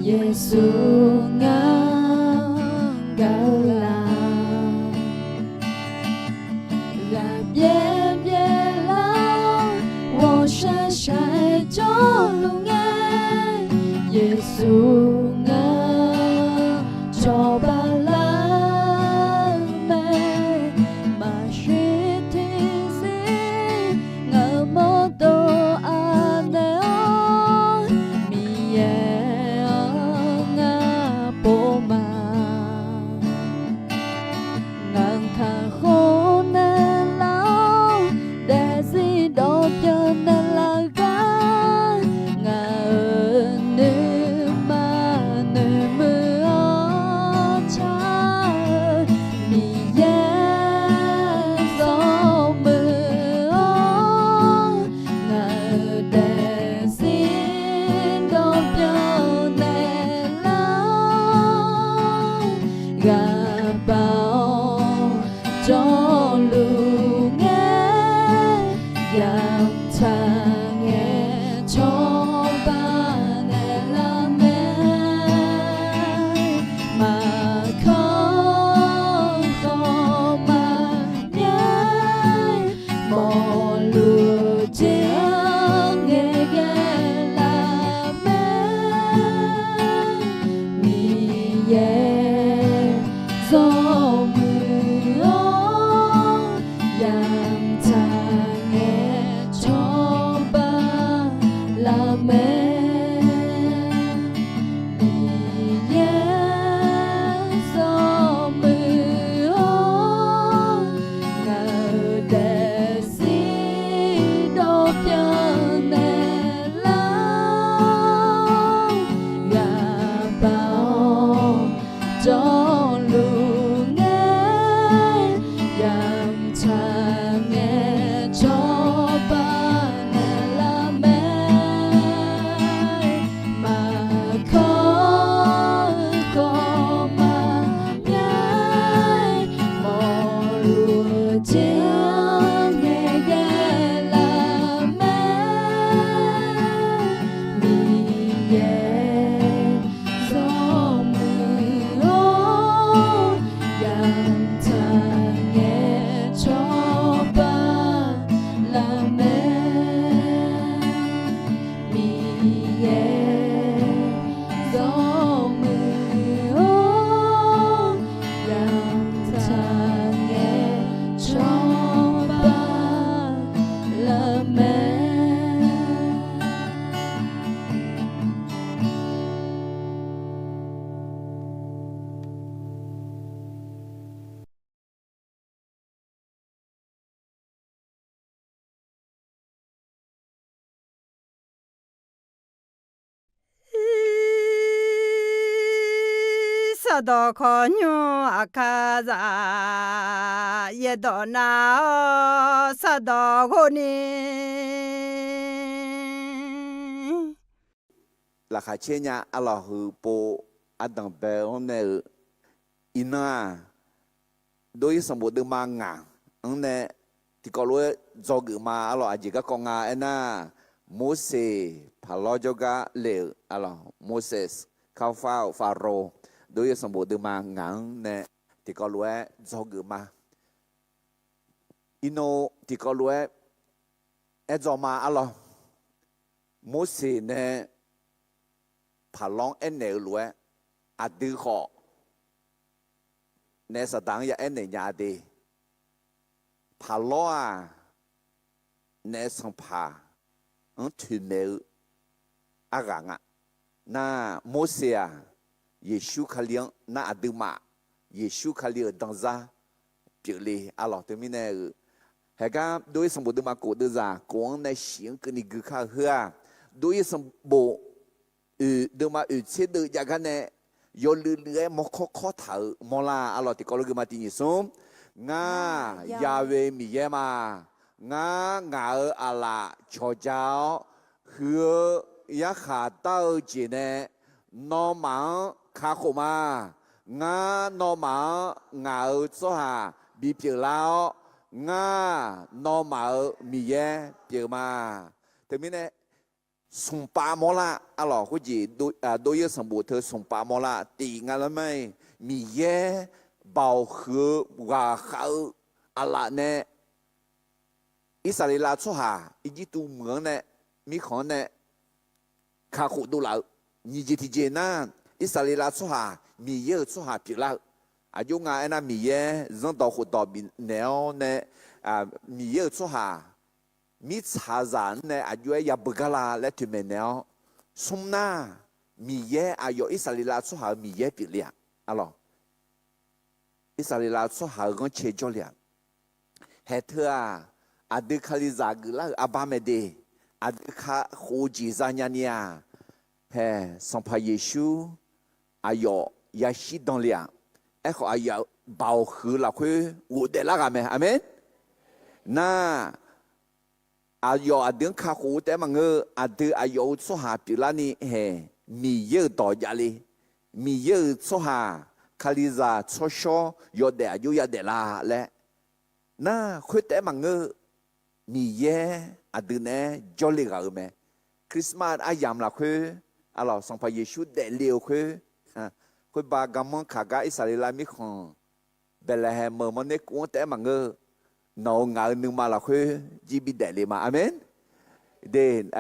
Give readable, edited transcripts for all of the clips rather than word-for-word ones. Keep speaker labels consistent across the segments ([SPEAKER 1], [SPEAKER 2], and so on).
[SPEAKER 1] Yesu ngang gala la bien bien lao wo sha shai cho lu nghe Yesu ngang cho ba la mẹ mà shi thi si ngờ mô tô an neo mi ye
[SPEAKER 2] Sado konyo akaza yedona sado koni
[SPEAKER 3] là khai chế nhà Allah hư po adang pe one ina đối với bộ đường mang ngà ông này thì có lối do gửi mà Allah aji các con ngà ena Moses phalo joga lệ Allah Moses khao phao Pharaoh đối với bộ đường mang ngà này thì có lối do gửi mà ino thì có lối do mà Allah Moses này phá long anh nêu lúa à tư họ nè sa tang ya anh này nhà đi phá lo à nè sang phá anh thuyền nêu à gang à na Moses à Giêsu khaliang na à tư mà Giêsu khaliang đang ra biểu lì à lo tới mình nè hệ cả đối với bộ tư mà cổ tư giả cổ anh này xiên cái này cứ khá hứa đối với bộ đừng mà chế độ nhà cái này yo lưỡi một khó thở mà là Allah thì có lúc mà tin Giêsu nga Yahweh mi ye mà nga ở Allah cho cháu hứa ya khá tao chỉ này nó mang khá khổ mà nga nó mang ở chỗ hà bị biểu lao งานอมามีแย่เปียมาแต่ไม่เนี่ยส่งปามอละอะไรคุณจีโดยสมบูรณ์เธอส่งปามอละตีงานแล้วไม่มีแย่เบาคือว่าเขาอะไรเนี่ยอิสราเอลชั่วหาอีจิตูเหมืองเนี่ยมีของเนี่ยข้าขุดดูแล้วนี่จิตเจน่าอิสราเอลชั่วหามีเยอะชั่วหาเปล่าอายุงานนั้นมีเยอะยังต่อขุดต่อบินแนวเนี่ยมีเยอะชั่วหามีชาจานเนี่ยอายุยาบุกลาและถึงแนวสมนามีเยอะอายุอิสราเอลชั่วหามีเยอะเปล่าอะไรอิสราเอลชั่วหาก็เชื่อจ่อเลยเหตุอาดึกขลิจากลาอับามเดอาดึกข้าโคจิซาญานียเฮสัมภเยซูอายุยาชิดอนเลียขออายุเบาคือละคืออุดเดลักอะเมอเมนน่าอายุอดึกข้าโคแต่มังอดึกอายุสุหาปิลานีเฮมีเยอะต่อยาลีมีเยอะสุหาขลิจาชั่วชั่วยอดเดอายุยาเดลาและน่าคุยแต่มังมีเย่อดีเนี่ยจอลิกาอุเมคริสต์มาสอายามละคืออะไรสังพเยซูเดลียวคือบางมันขากาอิสราเอลมิคอนเบลเลเฮมมันเนกวนแต่มังน้องงานนึงมาละคือจีบิเดลีมาอาเมนเด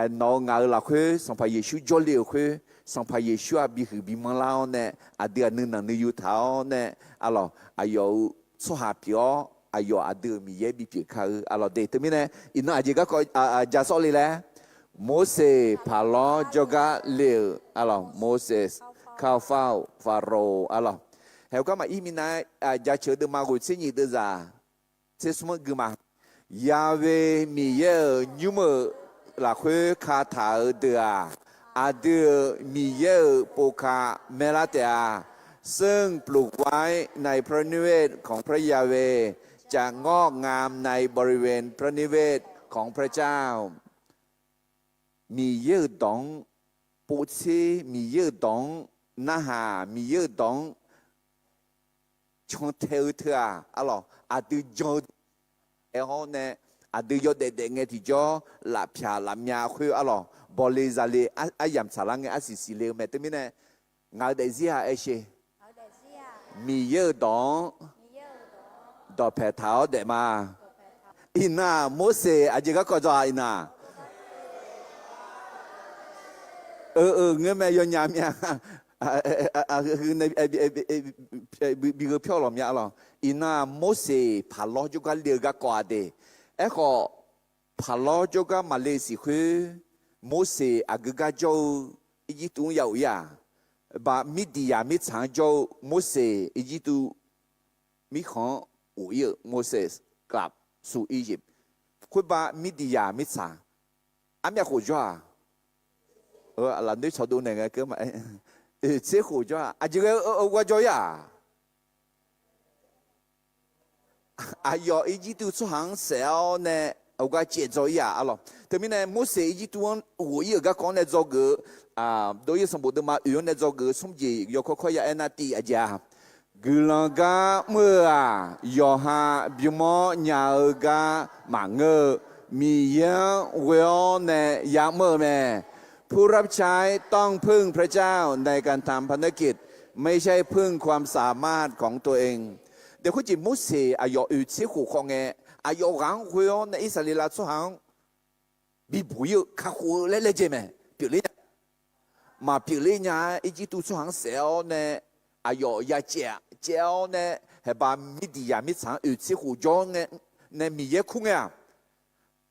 [SPEAKER 3] นน้องงานละคือสังพเยซูจอลียวคือสังพเยซูบิคือบิมันลาวเนี่ยอดีนึงนั่งนึยูท้าเนี่ยอะไรอายุสุหาพิโออายุอดีมีเยบิพิคาอะไรเดตมิเนี่ยอินน่าจิกก็จะสอนเลยแหละโมเสสพาลอจกะเลวอะไรโมเสสข้าวฟ้าฟาโรอะไรเฮาก็มาอีมินายจะเชื่อเดมากุศิญิเดจ่าเซสมกมายาเวมีเยยูมละคุคาถาเดียอดีมีเยปุคาเมลาเตียซึ่งปลูกไว้ในพระนิเวศของพระยาเวจะงอกงามในบริเวณพระนิเวศของพระเจ้ามีเยอะดองปูชีมีเยอะดองนาหามีเยอะดองชงเทวเถอะอะไรอาดูจอเอฮอนเนี่ยอาดูยอดเด็กๆเงี้ยที่จอหลับชาหลับยาคืออะไรบริจาคอายามสารังเงี้ยอาศิสิเลวแม่ตัวนี้เนี่ยงานเดซิอาเอเชมีเยอะดองดอกแผดเท้าเดมาอินาโมเสอาจิกก็จะอินาเงี้ยแม่ยอนยามเนี่ยคือในบีเกอร์พิอลอมยาหรออินาโมเสพาลอจุกาเลียกกว่าเดก็พาลอจุกามาเลสิคือโมเสอากกาโจอีจิตุยาวยาบามิดียามิชางโจโมเสอีจิตุมิของ5 月โมเสสกลับสู่อียิปต์คุณบามิดียามิชางอันนี้หัวจ้าหลังด้วยชาวดูเนี่ยก็มาเสียหัวจ้าอาจจะว่าจ้ายาอายุอีจิตุสุหังเซลเนี่ยเอาก็เจจ้ายาอะไรแต่ไม่เนี่ยโมเสอีจิตุ5 月ก็講咧做個โดยสมบูรณ์มาอยู่ใน做個สมจียกข้อยานาตีอาจารย์กุลกาเมื่อยอฮาบิโมญาเอกามังมียังเวอเนยามเมื่อแม่ผู้รับใช้ต้องพึ่งพระเจ้าในการทำภารกิจไม่ใช่พึ่งความสามารถของตัวเองเดี๋ยวคุณจิมุสีอายุอุชิขุคงเงอายุรังเวอในอิสราเอลสุหังบีบุยข้าหูเล่เจมั้ยเปลี่ยนมาเปลี่ยนอีจิตุสุหังเซลเนี่ยอายุยาเจ้าเนี่ยเห็นบ่มิดียามิสังอุชิขุจงเนี่ยมีเยอะคุ้งอ่ะ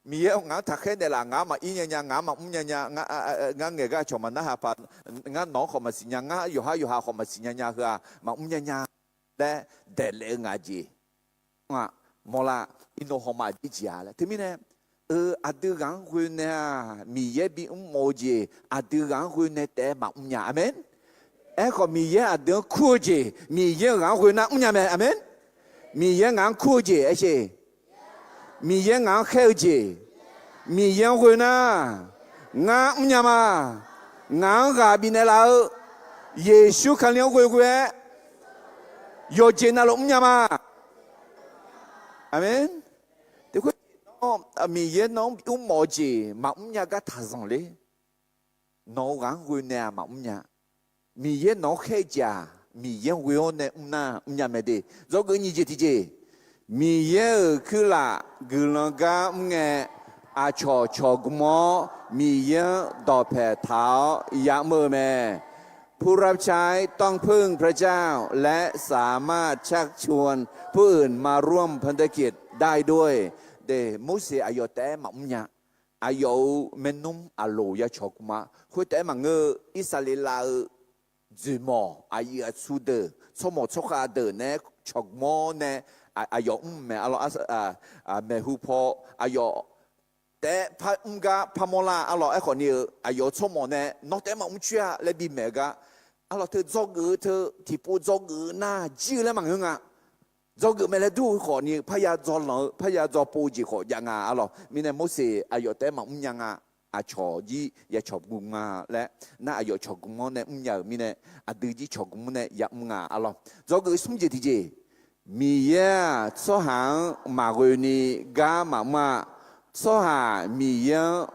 [SPEAKER 3] มีเยอะงานทักแค่เนี่ยละงานมาอีเนี่ยงานมาเนี่ยงานเงี้ยก็ชมมันนะฮะพันงานน้องเขามาสิเนี่ยงานอยู่หาเขามาสิเนี่ยคือมาเนี่ยและเดลงาจีมอลาอินโนเขามาดิจิอาละที่มีเนี่ยอาดูกังคุยเนี่ยมีเยอะบิโมจีอาดูกังคุยเนี่ยแต่มาเนี่ยอเมนก็มีเยอะอาดูคู่จีมีเยอะกังคุยนะเนี่ยแม่อเมนมีเยอะกังคู่จีไอ้เช่มีเยอะกังเข้าจีมีเยอะคุยนะงาเนี่ยมางากับบินเราเยซูขันเลี้ยงคุยโยเจน่าลงเนี่ยมาอเมน มีเยน้องอุ้มหมอจีมาอุ้มยากะทัศน์เลยน้องรังกุยเนี่ยมาอุ้มยามีเยน้องเขจามีเยวิโอเนี่ยอุ้มน่าอุ้มยาไม่ดีจอกนี่เจติเจมีเยคือละกุลังกาอุ้มเงอาชอชอกุมอมีเยดอกแผ่เท้ายาเมื่อแม่ผู้รับใช้ต้องพึ่งพระเจ้าและสามารถชักชวนผู้อื่นมาร่วมพันธกิจได้ด้วยเดมุสอายุแต่มาอุ้มยาอายุเมนุมอาโลยาชอกุมาคุยแต่มาเงออิสราเอลจูมออายุสุดสมอชกาเดเนี่ยชกมอเนี่ยอายุแม่อาโลแม่ฮูพออายุแต่พระกาพระมลาอาโลไอ้คนนี้อายุสมอเนี่ยนอกแต่มาอุ้มเชื่อและบิเมกาอาโลเธอจอกเธอที่ปูจอกน่าจีแล้วมังงะจอกไม่ได้ดูคนนี้พยาจอลพยาจอปูจีคนยังอาโลมีเนี่ยมุสอายุแต่มาอุ้มยังอาชอจียาชอบกุงาและน่าอายุชอบกุงเนี่ยยามีเนี่ยอดีจีชอบกุงเนี่ยยามุงาอะไรจอกสมเจติเจมีเยสหางมาเวนีกามาสหามีเย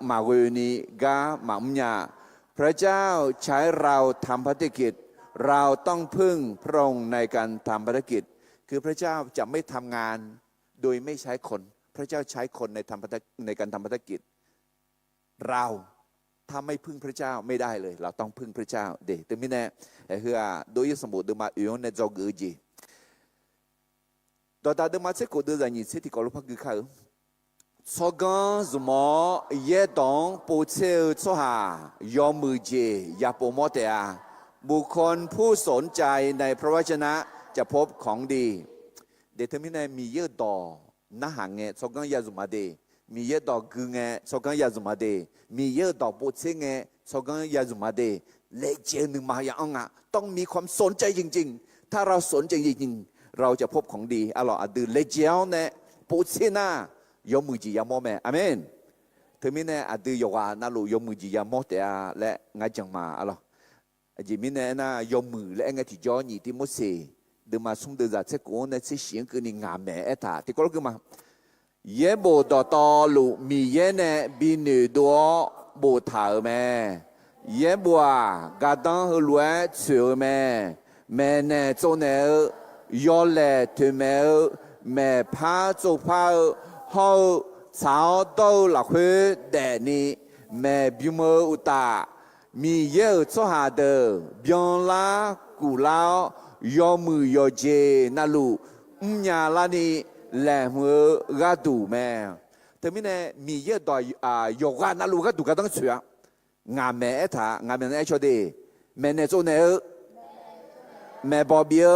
[SPEAKER 3] มาเวนีกามามุญญาพระเจ้าใช้เราทำภารกิจเราต้องพึ่งพระองค์ในการทำภารกิจคือพระเจ้าจะไม่ทำงานโดยไม่ใช้คนพระเจ้าใช้คนในการทำภารกิจเราถ้าไม่พึ่งพระเจ้าไม่ได้เลยเราต้องพึ่งพระเจ้าเด็กแต่ไม่แน่เฮือโดยสมบูรณ์มาอยู่ในจอกือจีตอนตาเดิมมาเช็คกูเดินอย่างนี้เช็คที่กอล์ฟพักกือเขาสกันสมอเย่ตองปูเชลสหายอมมือเจยาโปมอเตอาบุคคลผู้สนใจในพระวจนะจะพบของดีเด็กไม่แน่มีเยอะต่อน่าห่างเงสกันยาจุมาเดมีเยอะดอกกึ่งเงสกันยาจุมาเดมีเยอะดอกปูเชงเงสกันยาจุมาเดเล็กเจนึงมาอย่างอ่ะต้องมีความสนใจจริงๆถ้าเราสนใจจริงๆเราจะพบของดีอะลออะดูเล็กเจียวเนี่ยปูเชน่ายอมมือจียามอแม่อาเมนถึงมิเนี่ยอะดูยว่าน่ารู้ยอมมือจียามอแต่และงาจังมาอะลอจีมิเนี่ยน่ายอมมือและงาที่จอนี่ที่มุสเซเดิมาสุ่มเดือดเช็คกูเนี่ยเสียงคือนี่งาแม่เอตาที่ก็รู้มาเย่โบดตอลูมีเย่เนี่ยบินดัวโบถาแม่เย่บัวกาดังหัวล้วนเสือแม่แม่เนี่ยโจเนี่ยยอเล่ถึงแม่แม่พาโจพาเขาสาวโตหลักหัวแดนี่แม่บิวมืออุตามีเยอะโซหาเดอเบียงลากูลายอมือยอเจนาลูญาลานีแหลมกาดูแม่แต่ไม่แน่มีเยอะต่อยกานาลูกาดูก็ต้องเชื่องาแม่ท่างาแม่เนี่ยชอบดีแม่เนี่ยโจเนี่ยแม่บอบเบีย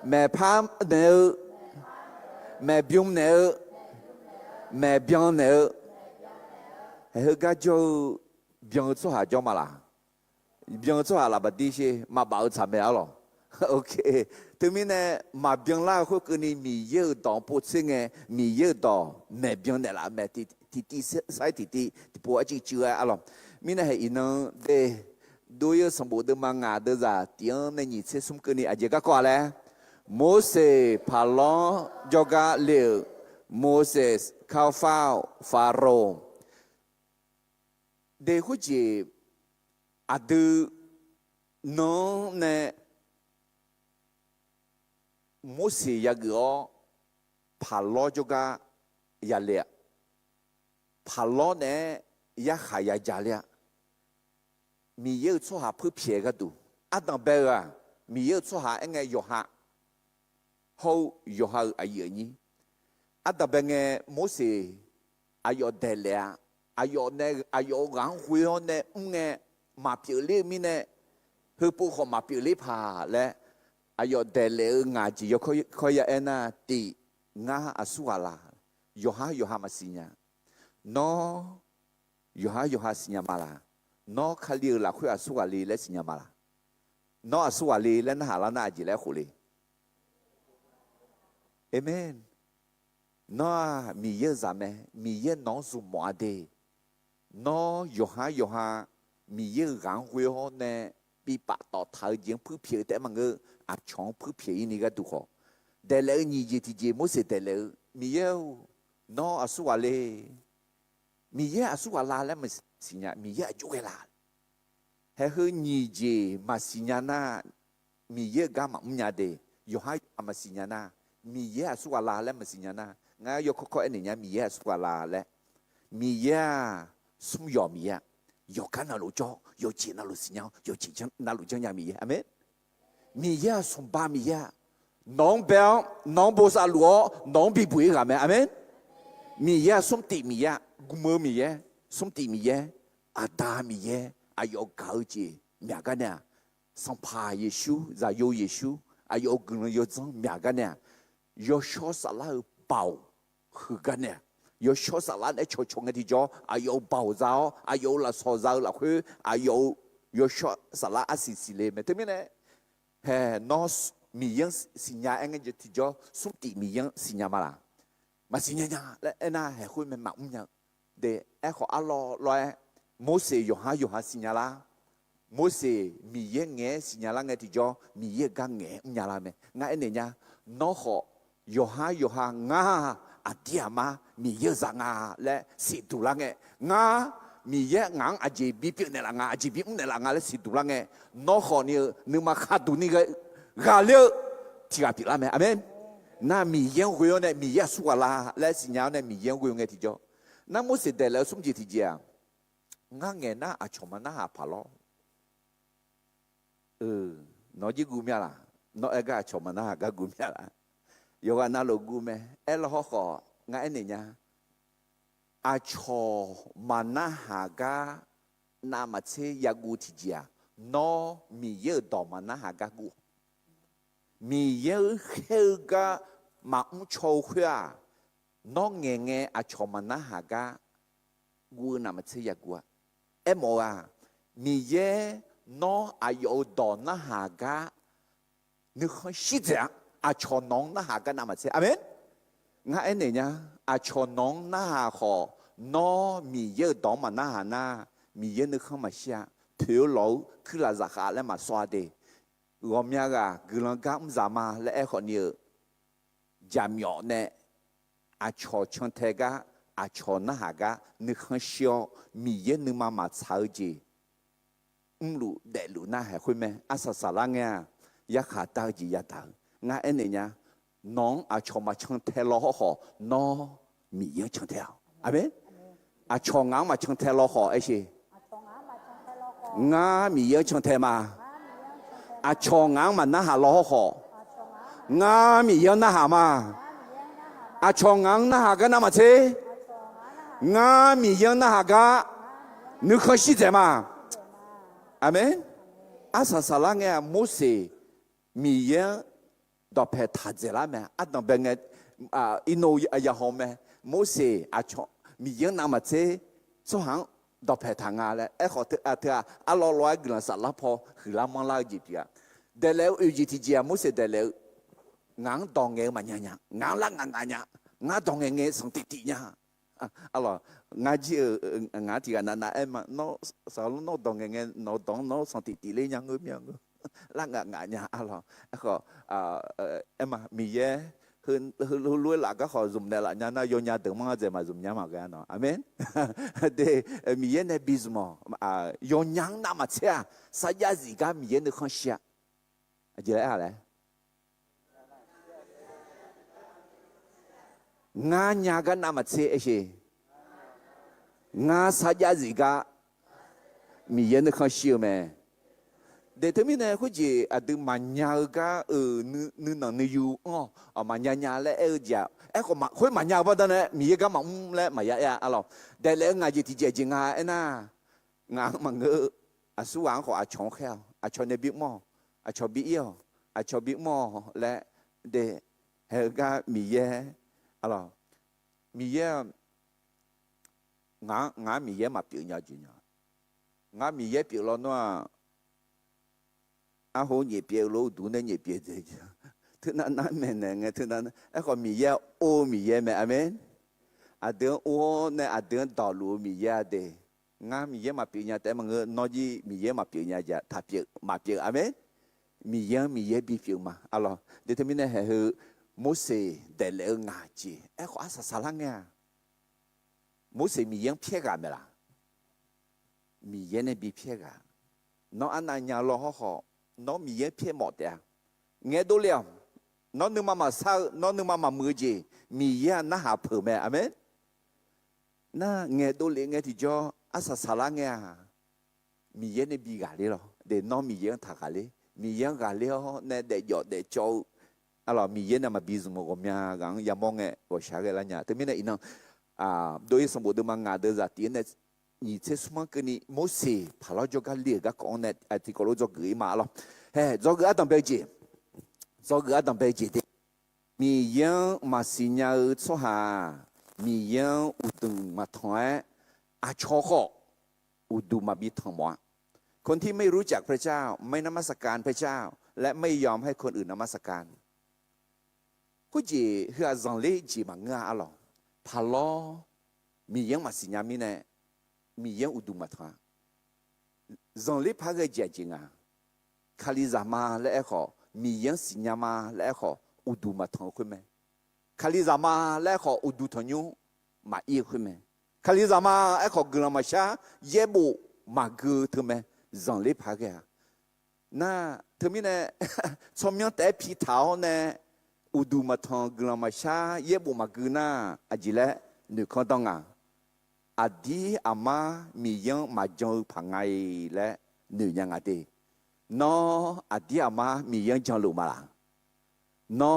[SPEAKER 3] แม่พามเนี่ยแม่บิวเนี่ยแม่เบียงเนี่ยเฮ้ยก็จะเบียงตัวหาจอมาละเบียงตัวหาละบัดดีสิมาบ่าวทำไม่เอาหรอโอเคถึงมีเนี่ยมาเบียงละเขาคือนี่มีเยอะต่อพูดสิ่งเงี้ยมีเยอะต่อแม่เบียงเนี่ยละแม่ที่ใส่ที่ปวดจีจืดอะไรมีเนี่ยให้อินเดดูยสมบูรณ์มางาเดจ้าที่ในนี้เชื่อสมคือนี่อาจจะก็กว่าแล้วโมเสสพาลอนจอกาเลียโมเสสข้าวฟ้าฟาโรห์เด็กคนจีอาดูน้องเนี่ยโมเสสอยากเอาพาลอนจอกาอยากเลี้ยพาลอนเนี่ยอยากหายใจเลี้ยมีเยอะชั่วหาเพื่อเพียกันดูอาดัมเบลมีเยอะชั่วหาเองไงโยฮะเขาโยฮะอายุนี้อาดัมเบลเนี่ยโมเสสอายุเดลียอายุเนี่ยอายุหลังหัวเนี่ยเนี่ยมาเปลี่ยนมีเนี่ยคือผู้คนมาเปลี่ยนพาและอายุเดลียงาจีเขาอยากเอ็นะตีงาอสุอาลาโยฮะมาสิญญาโนโยฮะสิญญามาลานอคาลีละคุยอสุอาลีและสิญญามาลานออสุอาลีและน่าละน่าจีและขุลีเอเมนนอมีเยอะจำไหมมีเยอะน้องสุมาเดนอโยฮามีเยอะหางหัวเนี่ยปีปะต่อเท้ายังพื้นเพียแต่มันก็อับช่องพื้นเพียนี่ก็ดูเขาแต่แล้วนี่จีที่จีมุสแต่แล้วมีเยอะ nó ở số lệ mi ở số là lấy mà xin nhà mi chụp là hay hơn nhị gì mà xin nhà na mi gam mà nhà de yo hai mà xin nhà na mi ở số là lấy mà xin nhà na ngay yo có anh nhà mi ở số là lấy mi sum yo mi yo cái nào cho yo chỉ nào xin nhau yo chỉ chẳng nào cho nhà mi amen mi sum ba mi nong béo nong bố sa lúa nong bị bụi cả mẹ amen mi sum tị mi gumơ mi sum tị mi ada mi ayo cao chi mẹ cái nè sang pa Giêsu ra yo Giêsu ayo gần yo trong mẹ cái nè yo cho sa la bảo hư cái nè yo cho sa la để cho cái gì cho ayo bảo giáo ayo là so giáo là khứ ayo yo cho sa la asisi le mẹ thế mi nè hè nó mi xin nhà anh ấy thì cho sum tị mi xin nhà mà xin nhà là na hè khôi mẹ mặn nhá để em họ alo loài Moses yo ha xin nhà la Moses mi nghe xin nhà la nghe thì cho mi gang nghe nhà la mẹ ngay này nha nó họ yo ha nga adia ma mi rằng là sĩ tu la nghe nga mi ngang aje bi pi ne la nga aje bi ne la nga le sĩ tu la nghe nó họ ni mà khát tu ni cái gà liu thì gặp là mẹ amen na mi huyo ne mi suwa la le sinya ne mi huyo nghe thì cho na mo se de la sum ji thì jia nga nghe na a choma na ha pa lo nó ji gu mya la nó e ga choma na ga gu mya la yo ga na lo gu me e lo ho nga e ne nya a cho mana ha ga na ma che ya gu thì jia no mi do mana ha ga gu mi khêu ga mà châu khuyên nó nghe à cho mà na hà ga gu nằm chơi ya gu em mi nó ayo đòn na hà ga nước hơi xịt ra à cho nón na hà ga nằm chơi amen ngay anh này nhá à cho nón na hà họ nó mi đòn mà na hà na mi nước không mà xia thiếu lẩu cứ là giả khá lại mà xoa đi gom nhà ga gương gam zama lẽ họ nhiều giảm nhỏ nè à cho chân thế ga à cho na hà ga nước không xio mi yên nước mà sao gì lũ để lũ na hay khơi mẹ à sa la nghe ya khát tao gì ya tao ngay anh này nha nón à cho mà chân thế lo họ nó mi yên chân thế amen à cho ngang mà chân thế lo họ ấy gì ngã mi yên chân thế mà à cho ngang mà na hà lo họ ngã mi yên na hà mà à cho ngang na hà cái nào mà thế ngã mi yên na hà cái nước khó xí thế mà amen à sa la nghe Moses mi yên đọc phải thật thế là mẹ à đọc bên nghe à ino ya hôm mẹ Moses à cho mi yên nào mà thế số hàng đọc phải thằng à ấy họ à lo loài cái là sa la po hử la mang la gì vậy để lâu yêu gì thì gì à Moses để lâu ngang đong nghe mà nhá ngang la ngang nhá ngang đong nghe sang tít nhá alors ngang gì ngang thì na em mà nó sao nó đong nghe nó đong nó sang tít lên nhá người la ngang nhá alors họ em mà mi hơn luôn là các họ dùng này là nhà na vô nhà tưởng mang gì mà dùng nhà mà cái nó amen để mi này bismo vô nhà na mà chơi sao giá gì cả mi này không xia gì đấy à đấy nga nhà cái na mà chơi ấy nga sao giá gì cả mi này không xia mà để thế mình này có gì à từ mà nhà cái nữ yêu mà nhà lại giờ còn mà khối mà nhà bao giờ này mi cái mà lại mà ya alo để lại ngay gì thì chỉ ngay na ngay mà ngỡ số anh họ chọn khéo chọn này biết mò chọn biết yêu chọn biết mò lại để cái mi alo mi ngay mi mà biểu nhau gì nhau ngay mi biểu lo nó à hồ nhị biểu lô đủ nên nhị biểu thế chứ, thứนั้นmình nghe thứนั้น, còn mi ya ô mi ya mẹ amen, à đứa ô này à đứa đào lúa mi ya de, ngã mi ya mà biểu nhàแต่mà người nói gì mi ya mà biểu nhà giờ thà biểu mà biểu amen, mi ya bị biểu mà, alors, để thế mình này hệ Moses để lỡ ngã chi, còn asa salang nghe, โมเสมียังเพียกันไหมล่ะมียังในบีเพียกันน้องอันนั้นยังรอเขาน้องมียังเพียหมดเดียเงี้ยดูเลี้ยน้องนึกมาซาน้องนึกมามือจีมียังน่าหาเผื่อไหมอเมนน่าเงี้ยดูเลี้ยเงี้ยที่จออาสาสาระเงี้ยมียังในบีกันเลยหรอเดี๋ยวน้องมียังถักกันเลยมียังกันเลยเนี่ยเดี๋ยวหยอดเดี๋ยวโจalors mi yena ma bizu mo gomya gang ya monge o shage la nya te mina ina do yi sambo de manga de za ti ne ni che suma ke ni mo se phalo jo ga le ga ko ne article jo ge ma lo he jo ga dan be ji jo ga dan be ji de mi yan ma sinya so ha mi yan u tu ma thoi a cho ho u du ma bi thong mo คนที่ไม่รู้จักพระเจ้าไม่นมัสการพระเจ้าและไม่ยอมให้คนอื่นนมัสการกูจีเฮือจังเลยจีมังงาอะหรอพาล้อมียังมาสิญญามีเนี่ยมียังอุดุมาทว่าจังเลยพาเกจจริงอ่ะคาลิซามาและเอขอมียังสิญญามาและเอขออุดุมาทว่าคุณไหมคาลิซามาและเอขออุดุทญูมาอีคุณไหมคาลิซามาเอขอกลมาชาเยบุมาเกือถึงไหมจังเลยพาเกน่าถึงมีเนี่ยชมยังแต่พิธาเนี่ยอุดูมาทองกลามาชาเย็บมากืนาอาจิเลนึกข้อต้องอ่ะอดีอามามียังมาจงพังไงและนึกยังไงดีน้ออดีอามามียังจังลุมาละน้อ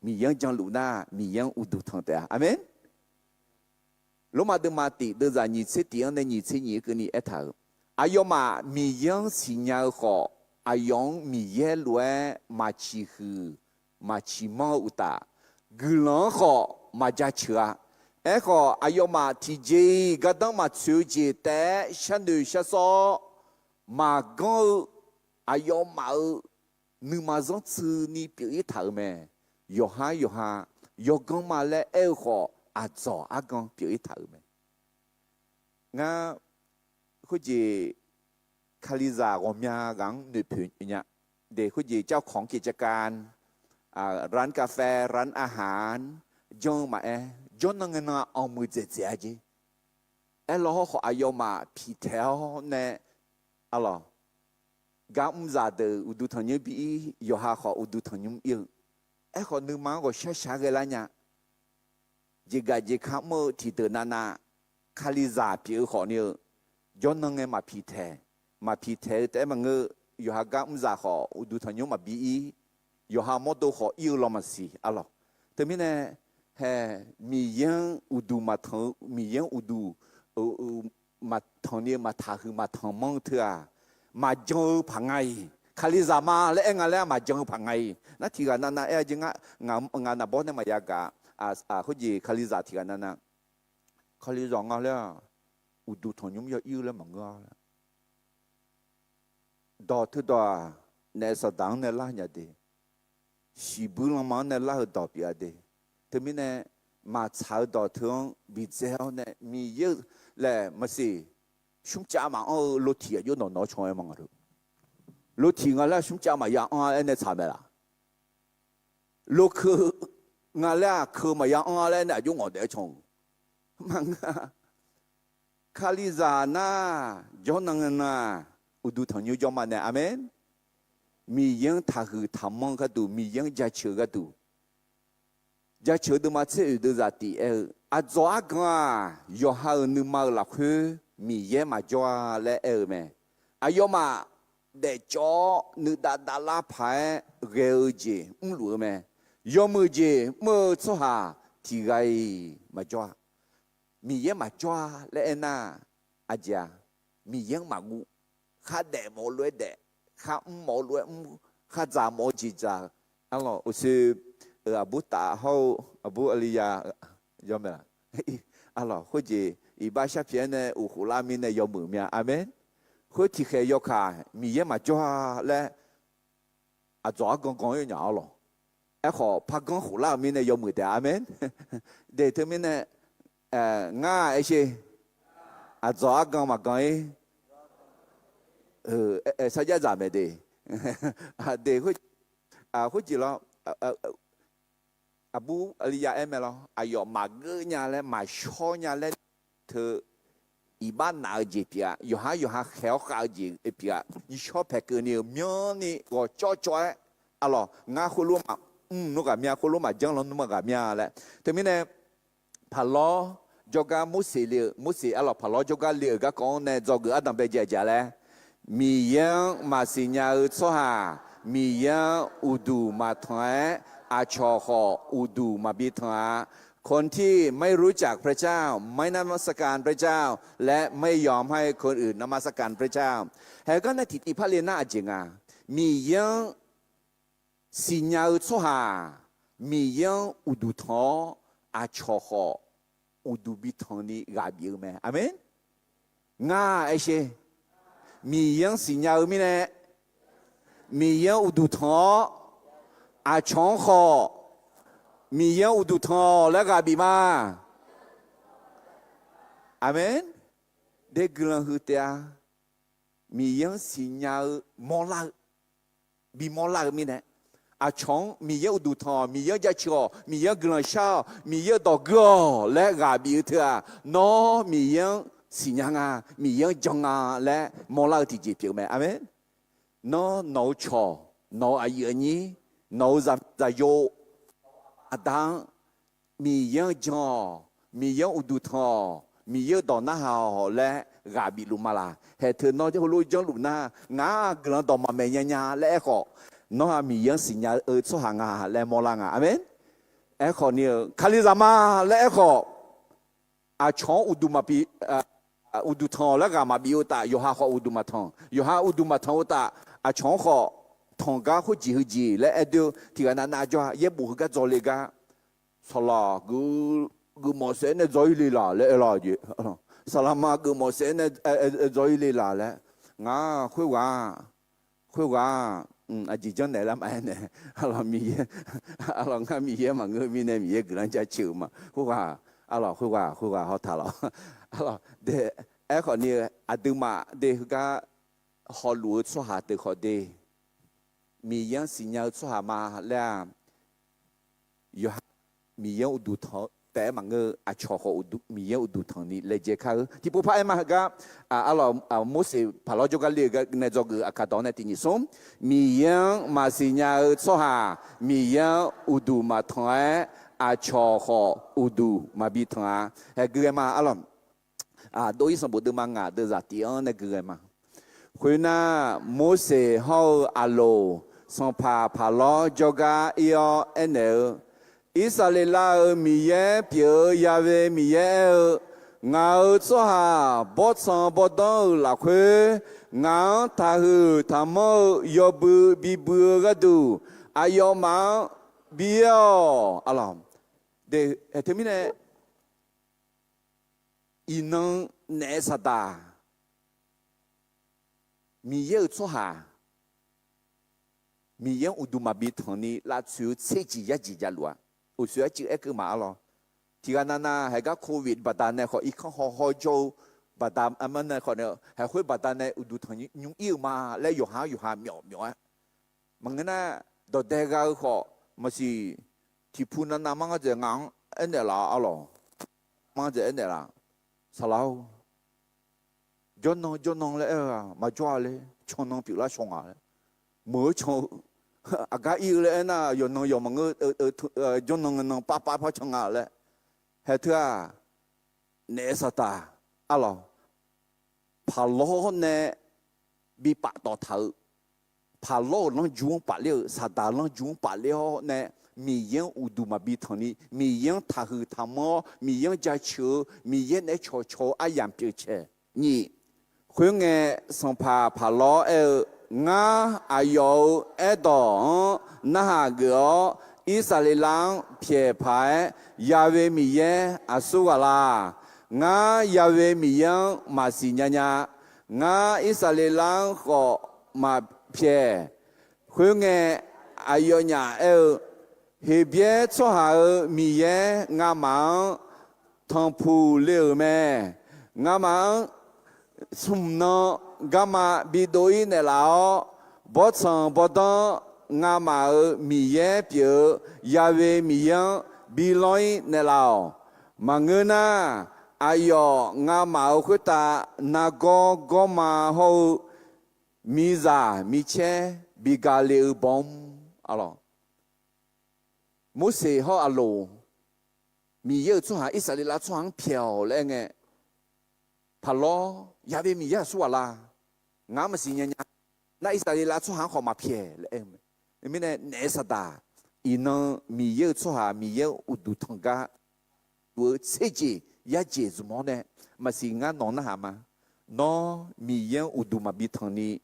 [SPEAKER 3] มียังจังลุน่ามียังอุดูทองแต่อาเมนลมาเดมาติเดจานิเสติอันนี้เสนีก็นี่เอถาอายมามียังสิญญาขออายองมีเยลวยมาชีฮือมาชิมออุตากุลองขอมาจัดเชื่อเอขออายมาทีเจก็ต้องมาช่วยเจแต่ฉันดูฉันสอมาก็อายมานึกมาจงซื้อนี่เปลี่ยนทางแม่ยอฮายกงมาแล้วเอขออาจออากงเปลี่ยนทางแม่งั้นคุณเจคาลิซาก็มีกังนึกเพื่อนเนี่ยเด็กคุณเจเจ้าของกิจการร้านกาแฟร้านอาหารจงมาจนนั่งน่ะเอามือเจ๊ๆจีแล้วเขาอายุมาพิเทลเนี่ยอะไรกำจัดอุดุทานยุบียอฮาเขาอุดุทานยุบีเขานึกมาก็ช้าๆกันแล้วเนี่ยจีกาจีข้ามที่เดินน่ะคาลิซาพี่เขาเนี่ยจนนั่งมาพิเทแต่มันยอฮากำจัดเขาอุดุทานยุมาบียอฮามอดูขออิลลอมาซีอะล่ะแต่มีเนี่ยมียังอุดูมาทางมียังอุดูมาทางนี้มาทาคือมาทางมองเถอะมาจงพังไงคาลิซามาและเองอะไรมาจงพังไงนั่นที่กันนั่นจริงงานบอกเนี่ยมายากะเขาจีคาลิซาที่กันนั่นคาลิซางาแล้วอุดูทางยุ่งยากอิลแล้วมังกรดอทุดอเนสดังเนล่าเนี่ยดีสิบุลมาเนี่ยลาดอปีอาเดแต่มีเนี่ยมาชาวดอทงบิเซลเนี่ยมีเยอะเลยมาสิชุ่มจ้ามาโลทีอยู่นอนช่วยมังรู้โลทีงั้นแล้วชุ่มจ้ามาอย่างเนี่ยทำไมล่ะโลคืองั้นแล้วคือมาอย่างเนี่ยยุ่งเอาเดี๋ยวชงมังคาลิซาน่าจอนังน่ะอุดุทางยูจอมาเนี่ยอาเมนมียังทาคือทำมังก็ดูมียังจะเชื่อก็ดูจะเชื่อดูมาเชื่อดูจะตีอาจว่ากันยอหานึกมาหลักคือมียังมาจ้าและแม่อายมาเด็กจ้านึกดาลาพายเร็วจีรู้ไหมยอมือจีมือสุฮาที่ไงมาจ้ามียังมาจ้าและน่าอาจารย์มียังมางูข้าเด็กโมลุยเด็กข้าหมอรวยข้าจ่าหมอจีจ่าอะไรอุศอบูตาเขาอบูอลียายอมไหมล่ะอะไรเขาจีอีบ้าชาเพียนเนี่ยอุคุลามินเนี่ยยอมมือเมียอาเมนเขาที่เคยยกขามีเยอะมาจ้าและอาจ้ากงอยู่หนาหรอไอ้ขอพักกงหุลามินเนี่ยยอมมือแต่อาเมนเดี๋ยวเธอมินเนี่ยง่ายไอ้ชีอาจ้ากงมากงสัญญาจำไม่ได้เด็กเขาจีแล้วอบูอลียาเอ็มแล้วอายุมาเกยเนี่ยแล้วมาชอเนี่ยแล้ว特一般拿几边，有哈好好几一边，你小拍个你苗呢我照啊咯，俺葫芦嘛，那个苗葫芦嘛，将了那么个苗嘞，对面呢，爬罗。juga musi Allah palo juga lia ga kon ne joga adam be jaja le mi yang masinya soha mi yang udu ma thwa a cho ho udu ma bi thwa คนที่ไม่รู้จักพระเจ้าไม่นมัสการพระเจ้าและไม่ยอมให้คนอื่นนมัสการพระเจ้าแห่ก็ในทิฏฐิพระเลน่าจริงอ่ะมียังสิญญาโซหามียังอุดุทออาชอฮออุดุบิทอนี่กาบิวแม่อาเมนง่าไอเชมียังสิญญามีเนมียังอุดุทออาชองฮอมีเยอะอุดุทอและกาบีมาอาเมนเด็กกลังหือเตียมีเยอะสิญญามอลาบีมอลามีเนี่ยอาชงมีเยอะอุดุทอมีเยอะจะชัวมีเยอะกลังชามีเยอะดอกกอและกาบีเถื่อนอมีเยอะสิญญางามีเยอะจงาและมอลาที่จีบอยู่ไหมอาเมนนอนอชอนออายุนี้นอจะโยอาดังมีเยอะจอมีเยอะอุดุทอมีเยอะดอกหน้าหาและกาบิลุมาลาเหตุนอจะรู้จังลุนางากลังดอกมาเมียญาและเอขอนอมีเยอะสิญญาสหางาและมอลางาอเมนเอขอเนี่ยคาลิซามาและเอขออาชองอุดุมาปีอุดุทอและกามาบิโอตาโยฮาขออุดุมาทองโยฮาอุดุมาทองตาอาชองขอทองก้าขุจีขุจีและเดียวที่กันนั้นจ้าเย็บบุกก็จอเลยก้าสลากูมอเสนจอยลีลาและอะไรจีสลามากูมอเสนจอยลีลาและงาคุยว่าอาจิจังไหนละมันเนี่ยอะไรมีอะไรงามีเยอะมั้งมีเนี่ยมีเยอะกำลังจะชิวมาคุยว่าเขาถามเราอะไรเดไอ้คนนี้อาดุมาเด็กก็ฮอลลูดสหายเขาเดมียังสิญญาสหามาแล้วอยู่มียังอุดุทอแต่มังเงอชอเขาอุดุมียังอุดุทอนี่เลยเจ้าเขาที่ผู้พ่ายมาก็เรามุสิพาเราจกันเรียกในจกูอากาศตอนนี้ที่นี่ส่งมียังมาสิญญาสหามียังอุดุมาทอยชอเขาอุดุมาบิทอยเฮ้เกี่ยมาเราโดยสมบูรณ์มังงะเดือดที่อันนี้เกี่ยมาคุณน่ะมุสิเขาอาโลสัมภาพาลอจกาอีอเอเนลอิสราเอลมีเยเปียยาเวมีเยงาสัวบดสังบดองลักเวงาทาหือทามยบุบิบุกดูอายอมาบิโออะลอมเดเทมิเนอินังเนสตามีเยอะสัวมีเยอะอุดุมาบิทนี่ลาชูเซจิยาจิจาลัวอุสุยจิเอกมาลอที่กันนั้นให้ก็โควิดบัดนั้นเขาอีกข้อหอโจบัดนั้นมันเนี่ยเขาเนี่ยให้คุยบัดนั้นอุดุทนี่ยุ่งยิ่งมาและอยู่หาเหมียวมันงั้นนะดอเด็กเขาไม่ใช่ที่พูดนั้นมันก็จะงั้งเอ็นเดล่าลอมันจะเอ็นเดล่าสลาวจนน้องเลยมาจ้าเลยชนน้องผิวละชงอะไรเมื่อชงอากาศอีเลยนะยนน้องมันจนน้องป้าชงอะไรเฮ้ยเถอะเนสตาอะไรพาโลเนี่ยบีปะต่อเธอพาโลน้องจุงปะเลี้ยวสตาน้องจุงปะเลี้ยวเนี่ยมียังอุดุมาบิทนี่มียังทาหือทามอมียังจะเชื่อมียังในโชอายังเปียเชนี่คุณเงสัมภาพาโลงาอายุดอนนาเกออิสราเอลเพียพายยาเวมีเยอาสุกาลางายาเวมียังมาสิญญางาอิสราเอลก็มาเพียคุณเงอายุเนี่ยเฮเบียชัวหามีเยงามังทองพูเลี้ยวแม่งามังสมนกามาบิโดยเนลาบดสังบดงามามีเยเปียยาเวมียังบิลอยเนลามังเงินา哎哟，俺妈回答那个哥嘛好米扎米切米咖喱bomb，啊咯，摩西和阿罗米耶穿以色列人穿漂亮的，帕罗亚贝米耶说啦，俺们是人家那以色列人穿好嘛漂亮，你们呢哪啥的？伊能米耶穿米耶有都同个，我设计。也解什么呢？嘛是俺弄那哈嘛，弄米烟有都嘛比汤呢，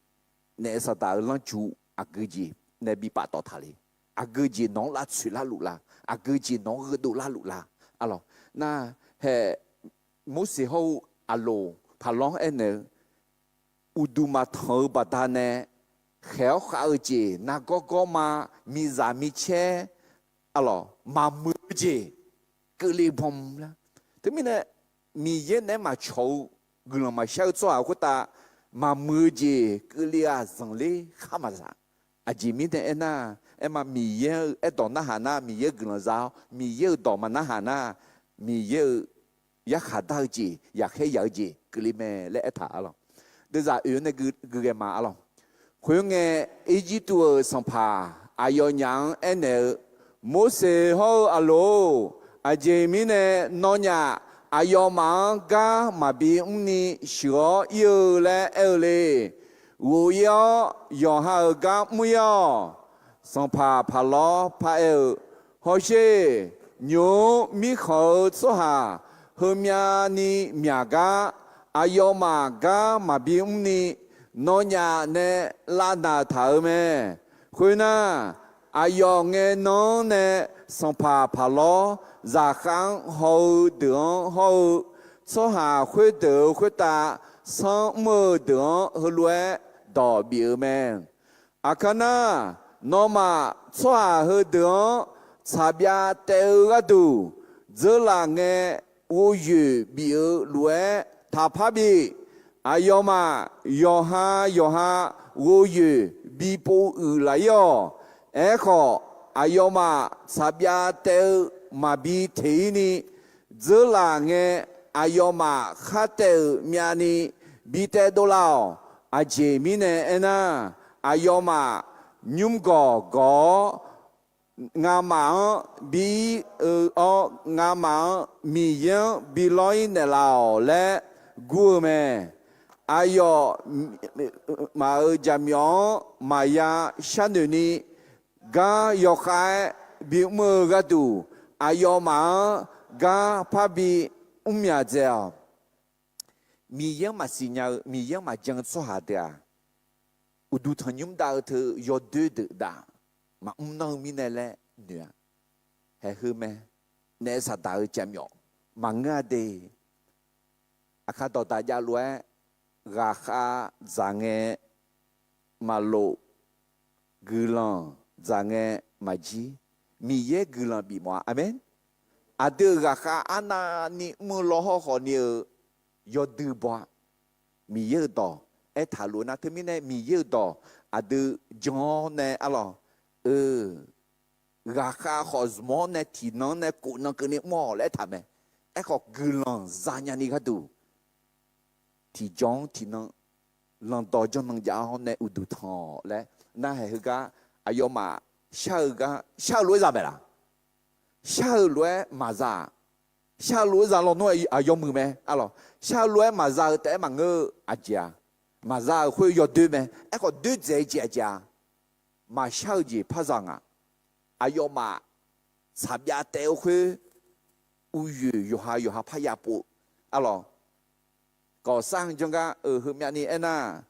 [SPEAKER 3] 那啥大人就阿哥姐那比把到他哩，阿哥姐弄拉去拉路啦，阿哥姐弄个都拉路啦，啊咯，那嘿，某时候阿罗怕浪哎呢，有都嘛汤把他呢，还好姐那个嘛米扎米切，啊咯嘛木姐，格里pom啦。对面呢，米耶呢嘛潮，个人嘛小做啊，或者嘛木节个里啊生嘞哈嘛啥，啊前面的那嘛米耶到那哈那米耶个人造，米耶到嘛那哈那米耶也下到节也开有节个里面来塔咯，都是有那个嘛咯，佢嘅一季度上爬，啊要让那冇事好啊咯。阿姐妹呢，诺呀，阿要忙噶，嘛比你学有来有嘞，我要好噶没要，上爬爬老爬有，好些牛米好做下，后面你面噶，阿要忙噶，嘛比你诺呀呢拉那头咩，会呢，阿要嘅侬呢，上爬爬老。ra kháng hậu đường hậu số hà khuyết tử khuyết tạ sáng mơ đường hữu lue đỏ biểu men akana nó mà số hà hữu đường cha bia teo ra đủ giờ là nghe u yu biểu lue thà phá bị ayoma yoha u yu bi po u la yo echo ayoma cha bia teo mà bị thế ni giờ là nghe ayoma khát miani bị thế đâu lao à chế mi nè na ayoma nhung gò ngà mạng bị ngà mạng mi yên bị loi nè lao lẽ gu mè ayo mà ở jam yo mà ya shan ni ga yo khai bị mơ ga tu ayo ma ga pabi umya zeo mi yang ma sinya mi yang ma jang so ha da udu thanyum da the yo de da ma no mi ne le nya he hu me ne sa da jam yo ma nga de akha to ta ya lue ga kha zange ma lo gulan zange ma ji mi ye gulan bi mo amen ada raka ana ni muloho ho ni yo du bo mi ye do e tha lu na themi ne mi ye do ada jon ne alo raka hosmo ne ti no ne ku no ke ni mo le tha me e ko gulan zanya ni ga du ti jon ti no lon do jon nang ja ho ne u du tho le na he ga ayoma下路咋办啦？下路马扎，下路咋老弄啊要么咩？啊咯，下路马扎得嘛个阿家，马扎会要对咩？一个对在家，马小姐拍上啊，啊要嘛参加大会，乌月有下拍下波，啊咯，搞上中间后面呢那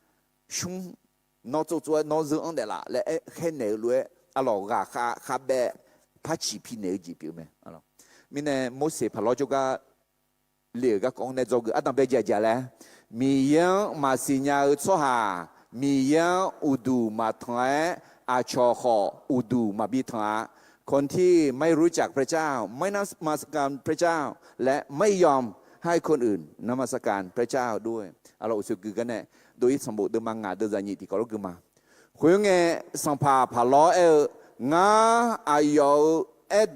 [SPEAKER 3] 凶，拿做拿热安的啦，来很难路。alors ga be pachi pine ji piu me alors mine mo se phalo joka le ga kong ne jog adam be ja le mi yang ma sinya so ha mi yang udu ma thai a cho ho udu ma bi tha คนที่ไม่รู้จักพระเจ้าไม่นมัสการพระเจ้าและไม่ยอมให้คนอื่นนมัสการพระเจ้าด้วยเราอุสุกกันเนี่ยโดยสมบูรณ์มังงาเดจานิที่เขาลูกมาคุยงสัมภาพาล้องาอายุ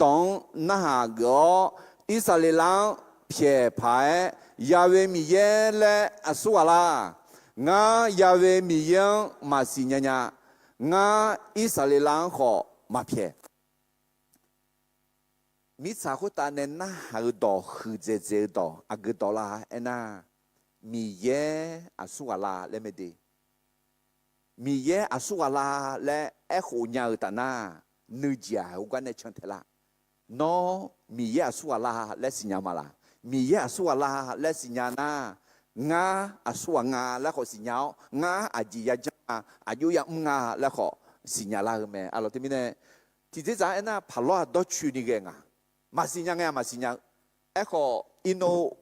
[SPEAKER 3] ดองนาฮากอิสราเอลเพียพาย亚维米耶来阿苏瓦拉，我亚维米耶马西娘娘，我以色列人和马撇。米查胡达呢那好多好这多阿个多啦，哎那米耶阿苏瓦拉来没得，米耶阿苏瓦拉来哎胡鸟的那女家我管那唱的啦。no 米耶苏瓦拉来新娘嘛啦，米耶苏瓦拉来新娘呐，我阿苏瓦我来和新娘，我阿吉呀讲阿有呀我来和新娘啦个咩？阿罗对面呢，其实咱那跑路都去那个啊，马新娘呀马新娘，哎和因诺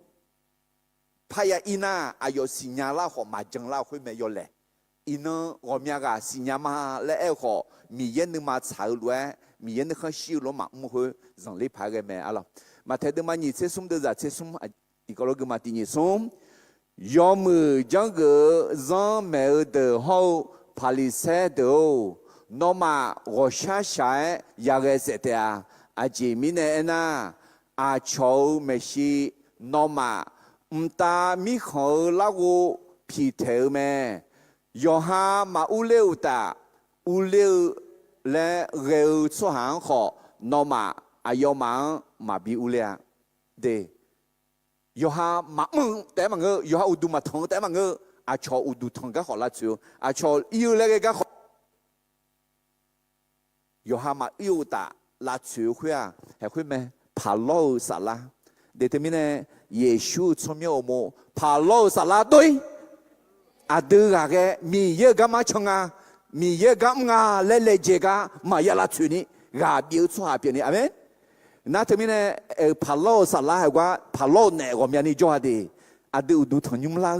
[SPEAKER 3] 拍呀因呐，阿有新娘啦和马将啦会没有嘞？因呢我们个新娘嘛来哎和米耶那嘛炒乱。米人很稀有嘛，唔会让你拍个咩啊咯？嘛睇到嘛，你这送的这送啊，一个那个嘛，第二送，要么将个让没得好，拍里塞头，那么我下下也个塞的啊，啊前面呢那啊桥没事，那么唔打米好那个皮头咩？要下嘛乌溜的，乌溜。来热出汗好，那么啊要忙嘛比乌俩，对，要下忙但嘛个要下乌度嘛痛，但嘛个啊朝乌度痛个好啦就，啊朝有那个好，要下嘛有大拉就会啊，还会咩？爬路啥啦？对对面呢，耶稣出面我们爬路啥啦对，啊对啊个米也干嘛穷啊？米也干嘛来这个嘛也拉去呢？啊，别出下边呢，阿妹。那这边呢，爬路啥啦？还话爬路呢？我们呢做的，啊，都同你们啦，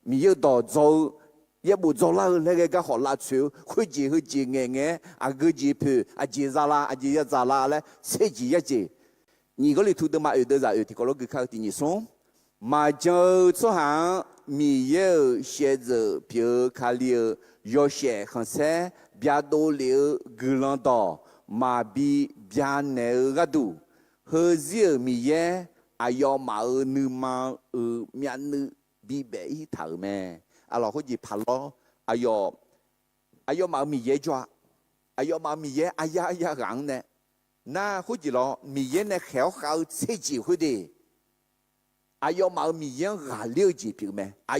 [SPEAKER 3] 米也到做，也不做啦，那个好拉去，会接眼，啊个接皮，啊接咋啦？啊接也咋啦嘞？设计也接，你个里头的嘛有的啥有的，个那个靠的你送，嘛就出行米也写着表卡里。要写很些，别多了个人多，嘛比别难个多。和热米耶，啊要嘛你嘛面你比别一头咩？啊老好似拍咯，啊要嘛米耶抓，啊要嘛米耶哎呀人呢？那好似咯米耶呢好设计会的。啊要毛米样啊了解皮咩？啊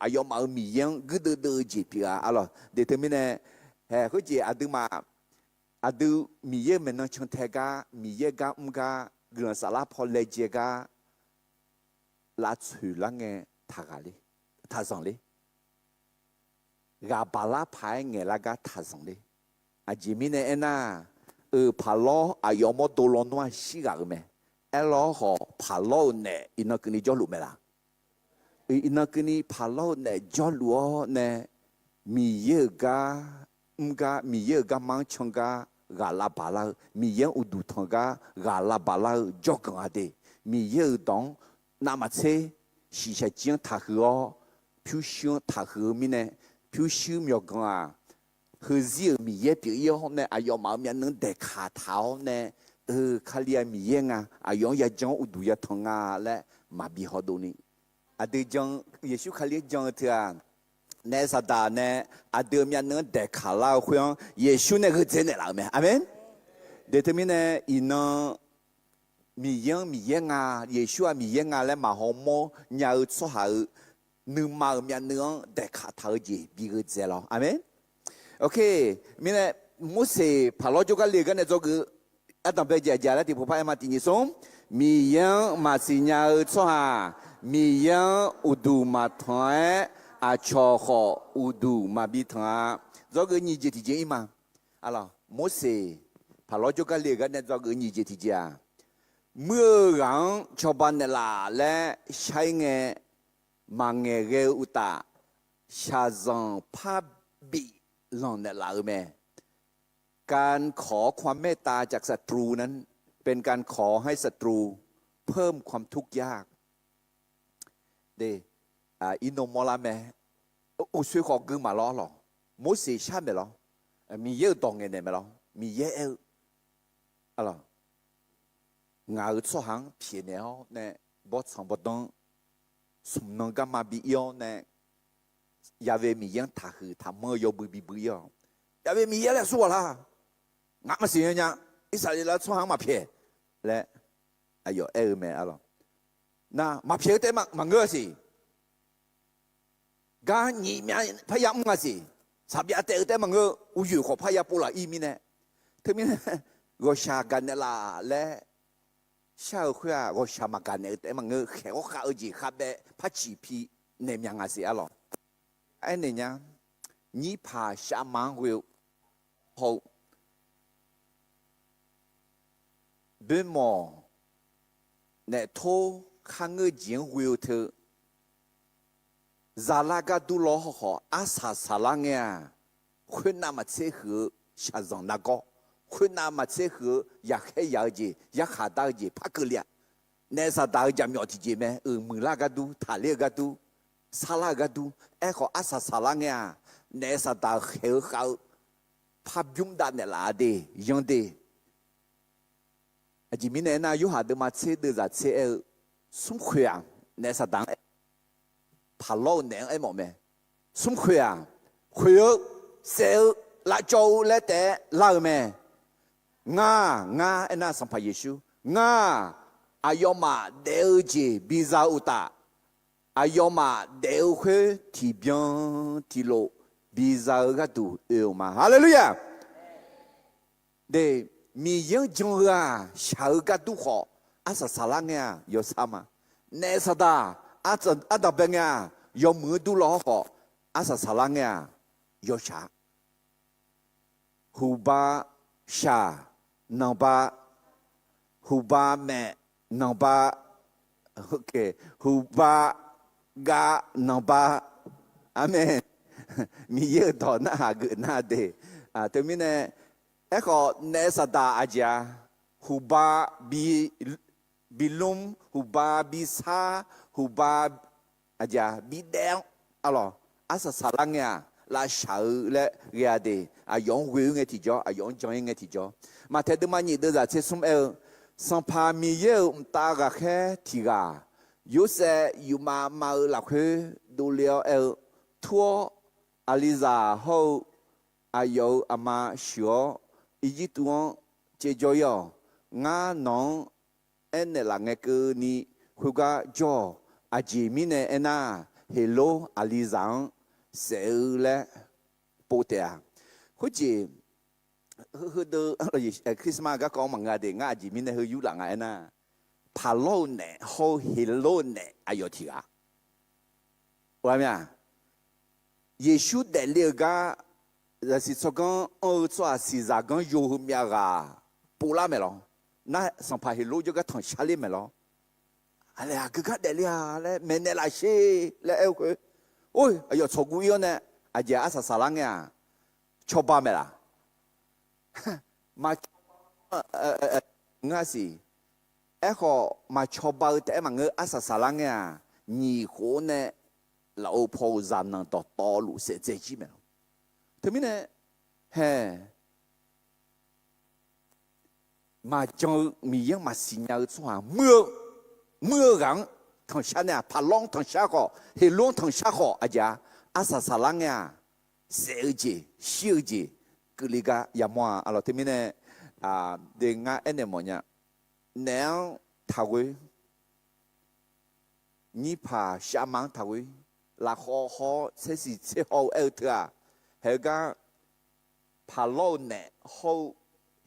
[SPEAKER 3] 要毛米样个都解皮啊！啊咯，对他们呢，好似啊都嘛，啊都米样们能从大家米样家家个啥啦破来解个，拉出来个他个哩，他上哩，个巴拉派个那个他上哩，啊前面呢那，帕罗啊要么多罗诺西个咩？哎，老好爬路呢，伊那跟你交流没啦？伊那跟你爬路呢，交流呢，米耶个，米耶个忙穷个，阿拉巴拉，米耶乌杜汤个，阿拉巴拉交更阿的，米耶当那么车，是些讲他和哦，就想他和米呢，就想苗讲啊，和热米耶比较呢，哎要毛面能得卡头呢。卡里亚米耶啊，啊用也讲乌杜也痛啊嘞，嘛比好多呢。啊对讲，也许卡里讲的啊，那啥的呢？啊对面能带卡拉会样，也许那个真的啦没，阿门。对他们呢，伊呢米耶啊，也许啊米耶啊嘞嘛好么，要出好，能嘛面能带卡头子比个真咯，阿门。OK，明呢，我是跑了就个那个那做个。啊，当别家了，地普派嘛，第二种米样嘛是鸟错哈，米样乌杜嘛团啊，巧好乌杜嘛比团，这个你就提前嘛，啊了，莫是，怕老就个那个那这个你就提前啊，没人巧办的啦嘞，下一个忙个乌达，下上怕比让的啦咩？การขอความเมตตาจากศัตรูนั้นเป็นการขอให้ศัตรูเพิ่มความทุกข์ยากเดอินโนมอลาเมอุสุขอกือมาล้อหรอโมเสชาเมล้อมีเยอะตองเงินเมล้อมีเยอะอะไรงาอุตสาหะเพียเนาะเนี่ยบอสสังบดง什么干嘛必要呢？亚维米样他和他没有不要，亚维米也来说了，俺们谁呀？以色列来穿马皮，来，哎呦，哎没了，那马皮得嘛个是，噶你面拍呀么是，啥别得个我如何拍呀不啦？伊米呢？特别呢，我下干的啦来。小会啊，我想嘛干的，但嘛我还我还儿还被怕几批那样啊些了。哎，那样你怕下忙会好，别么那头看我见会头，咋那个都老好，阿啥啦呀？会那么最后下上那个。会那么最后也还要紧，也还到紧，怕个了。那啥大家苗体姐妹，木那个都，塔那个都，沙那个都，哎好阿啥沙拉呀？那啥大好好，怕用到那拉的，用的。前面那有下的嘛，车的在车，送回啊，那啥当，怕老难哎么咩？送回啊，回哦，烧辣椒来得老咩？nga ena sampa Yesu nga ayoma deuje biza uta ayoma deuhe ti bien ti lo biza gatu euma hallelujah de mi yang jonga shao gatu ho asa salanga yo sama ne sada ada benga yo mudu lo ho asa salanga yo sha huba sha Nampak huba me nampak okey huba ga nampak amen miye to na hag na de termine eko nesada aja huba bilum huba bisa huba aja bideng alors asa salangnya la shao le riade ayong wi nge ti jo ayong jong nge ti jo mà theo đêm nay đưa ra chế sum el sang pa mi yêu ta ga khe thì ga yu se yu ma la khe du liao el thua aliza ho ayo ama sure yi tuon che jo yo nga non en la nge ke ni hu ga jo a ji mi ne ena hello aliza se le potea hu ji hư đơ Christmas các con mà ngài để ngài chỉ mình hư du là ngài na palo nè ho hello nè ayo thì à, vậy mà Giêsu để liệt ga là sự cho con ở chỗ sự ra con yêu hum ya ga bù la mẹ lo na sang pa hello cho cái thằng Charlie mẹ lo ale à cái để liệt ale mẹ nè là xe là eo cái ôi ayo cho cú yêu nè aja asa salang ya cho ba mẹ la mà ngã gì ấy họ mà cho bao thế mà ngỡ asa salang ya nhị khổ nè là ô phô gian năng to to lũ sẽ dễ chi mà thế mình nè hè mà cho mi yang mà xin nhau cho mưa gắng thằng xa nè phá long thằng xa họ he long thằng xa họ aja asa salang ya sẽ gì siêu gì liga ya moa alo temine de nga ene monya neo thawe ni pa shamang thawe la ho se si se ho eltra hega palo ne ho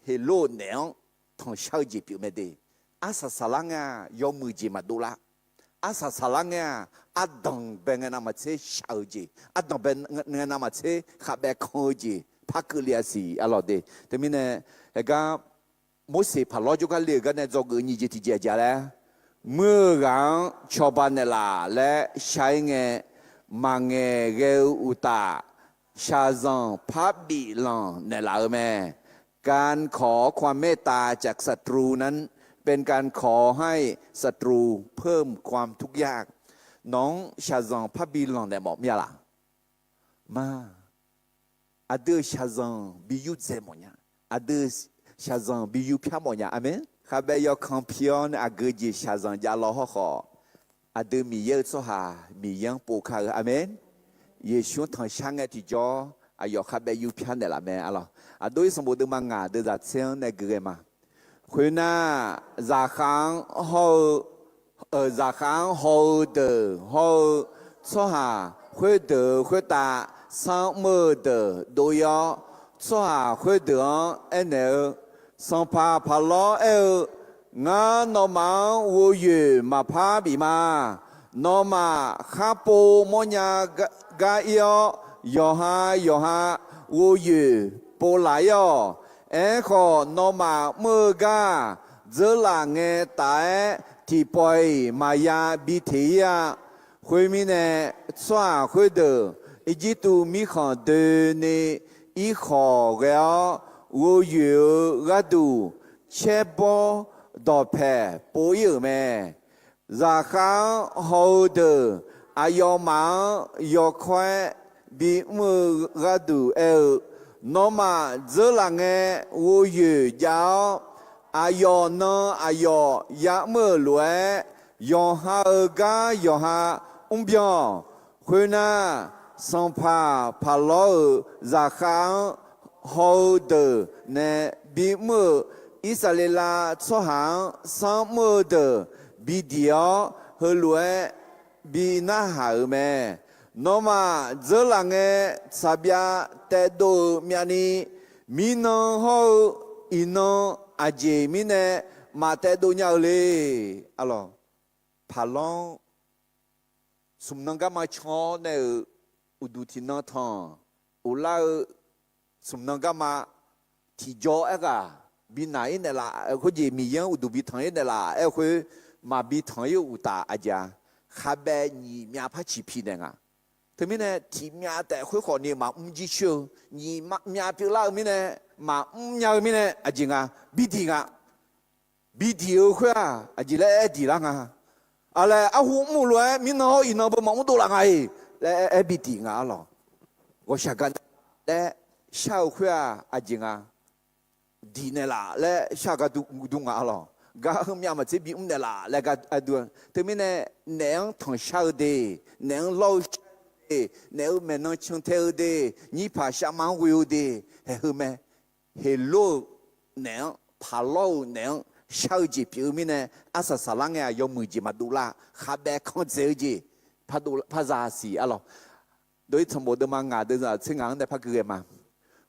[SPEAKER 3] hello neo thong shao ji piu me de asa salanga yo mu ji madula asa salanga adong bengena ma che shao ji adong bengena ma che khabe kho ji帕克利亚西阿老的，对面呢，那个莫西帕老就个那个呢，做个你就提姐姐嘞，莫让乔巴呢啦，来下一个忙个个乌达，下上帕比朗呢啦咩？การขอความเมตตาจากศัตรูนั้นเป็นการขอให้ศัตรูเพิ่มความทุกข์ยากน้องชาซองพับบีลองได้บอกเมียล่ะมาada shazan biyu zemonya ada shazan biyu pyamonya amen khabe yo champion agaji shazan ja lo ho 阿德米耶做哈米样布卡阿门。耶稣堂上个地脚，阿要卡贝有偏的啦咩阿咯，阿对什么都嘛牙的在听那个嘛，会那热行好热行好的好做下会的会打上么的都要做下会的安那上爬爬老哎，我老忙我有嘛爬比嘛。Noma hapo monya ga yo yoha wo yu po la yo kho noma mơ ga dơ là nghe tại thì bồi mà ya bi thế ya hui mi nè xoa hui đờ ý chí tu mi khẩn đờ nè ý khổ gạo wo yu ga du che bo đò phe bố yu mẹ ra kháng hậu đờ ayo mang yo khoe bị mưa ra đủ eo nó mà dơ là nghe vô yu giáo ayo nó ayo ya mưa lúa yo ha ga yo ha biang khuyên na sang pa lo ra kháng hậu đờ nè bị mưa Israel cho hàng sang mưa đờ bị điều hơi lúa bị na hở mẹ nó mà giờ là nghe sabia tê đồ miani mi nó hậu ino aje mi nè mà tê đồ nhau lê alo palong sum nang gama cho nè udu thi na thang ula sum nang gama thi jo aga bi nai nè la ko je mi yang udu bi thang nè la ko mà bị thằng yêu ta à cha, khá bé nhị mẹ phải chỉ phi này à, thế mình này thì mẹ tại khối khó này mà chỉ chiều nhị mẹ biểu lao mình này mà nhau mình này à chị à, bị điều khối à chị lại đi lang à lại à hú mù rồi mình nói in nó bơm mỏng đồ lang ai, lại bị điều à lo, tôi sẽ cần lại sau khối à chị à, đi này là lại sau cái đúng à lo. Gã hôm nay mà chỉ bị nè là lại gã đuôi, thế mình nè nén thằng sao đi, nén lâu đi, nén mình nói chung theo đi, nhị phá sao mang vui đi, hay hơn mẹ, hay lâu nén phá lâu nén sao chỉ biểu mình nè, asa salang ya yom mười chỉ mà đủ la, khá bé con dễ gì, phá đủ phá ra gì à lo, đối thằng bố đứa mang ngã đứa ra xin ngắn để phá cười mà,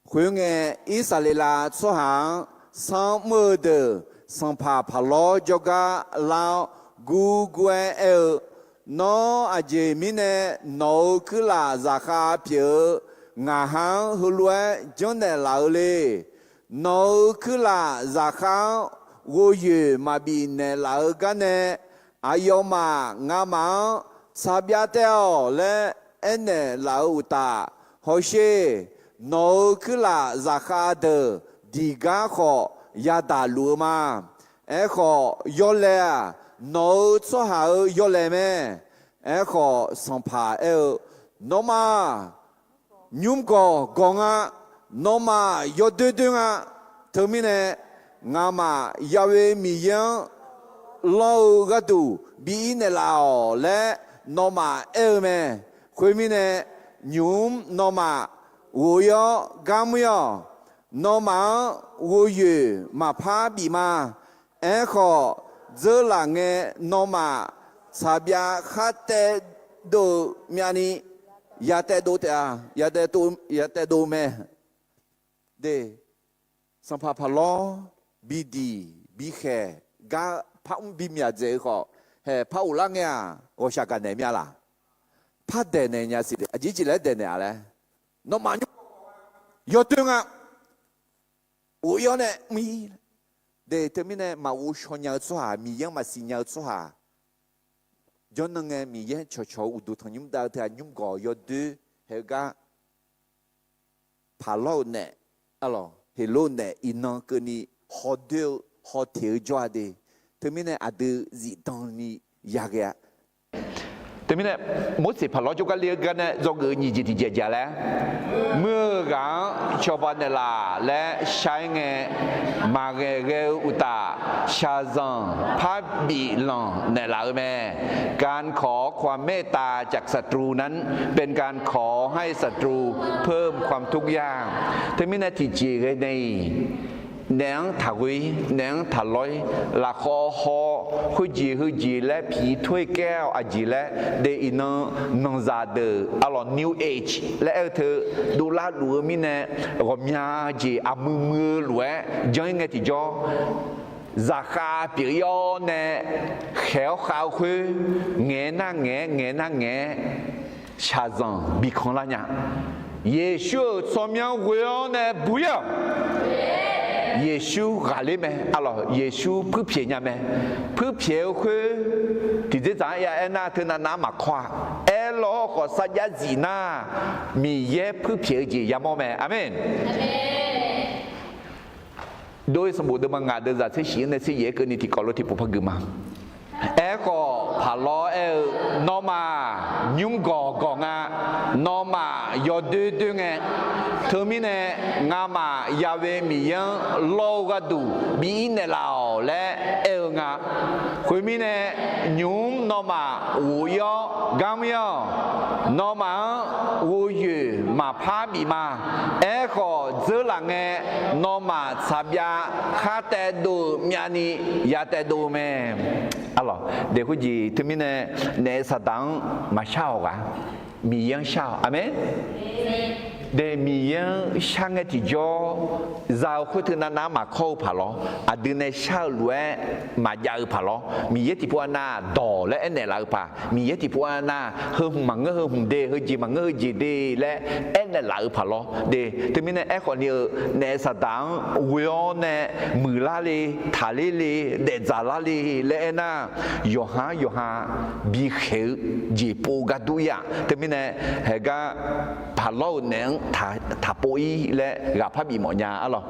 [SPEAKER 3] khuyên nghe Israel số hàng sang mưa đờ sang pa lo joga lao gu gue el no aje mine no kula zakha pye nga hang hulwe jonne lao le no kula zakha wo yu ma bi ne lao ga ne ayoma nga ma sabya teo le ene lao ta ho she no kula zakha de diga kho ya da lu ma kho yo le no cho ha yo le me kho sang pa no ma nhum ko gonga no ma yo de de nga termine nga ma yawe mi yan lo ga tu bi ne la le no ma me khoi mi ne nhum no ma wo yo ga mu yo nó mà vô yu mà phá bị mà kho giờ là nghe nó mà sabia khát tê đồ miani ya tê đồ tê ya tê đồ mẹ de sang pa lo bi di bi khe ga pa bi mya dễ kho he pa u la nghe có sao cái này mya la pa de này nhà gì à chỉ lấy de này à nó mà yo tương à我要呢咪，对他们呢嘛我想要做哈，咪样嘛是要做哈，就那个咪样悄悄有都同你们到他你们个要对，还个爬楼呢，啊咯，还楼呢，一那个你好多好调教的，他们呢啊都是当你呀个。แต่ไม่เนี่ยมุสิพะล้อจุกันเรียกกันเนี่ยจงยี่จีที่เจียแล้วเมื่อกังชาวบ้านละและใช้เงมาเกลอุตาชาซังพับบีลองในหลักแม่การขอความเมตตาจากศัตรูนั้นเป็นการขอให้ศัตรูเพิ่มความทุกข์ยากแต่ไม่เนี่ยที่จีกันในแนงถักวิแนงถักลอยละคอหอคุจีและผีถ้วยแก้วอาจีและเดอินนองซาเดออลอ New Age และเธอดูลาดูมิเนรอมยาจีอามือหลวยจังไงที่จอZaka periode khéo khao khơi nghe na nghe chazan bikon la nya Yeshu somian guyon ne bouya Yeshu râler mais alors Yeshu peu pied nya mais peu pied khơi tu dis ça ya ena tena na ma kwa elo ko sa ya zina mi ye peu pied ji ya mo mais amenโดยสมบูรณ์มังงาเดินจากที่ชี้ในที่เยกันนี่ที่กอลที่ปุพกึมาก็ผาล้อนอมายุ่งก่องานอมายอดื้อไงเธอมีเนี่ยงามายาเวมียังโลกดูบีเนลาและงาคุยมีเนี่ยยุ่งนอมาอูยอกามยอนอมาอูยูมาพาบีมาก็เจอหลังนอมาสับยาคาแต่ดูมีอันนี้ยาแต่ดูแม่alors des fois tu mines ne satan ma chao mi yang chao amen de mi yang chang ti jo zao khu tu na na ma kho pha lo a de ne chao lue ma ya pha lo mi ye ti pu na do le ne la pa mi ye ti pu na hum ma nge hum de he ji ma nge ji de le ne la pha lo de tu mines e ko ni ne satan wo ne mu la le tha le de za la le na yo ha bi khe ji pu ga du ya tu mines he ga pha lo ne thả bôi lệ gặp pháp bị mọi nhà à lo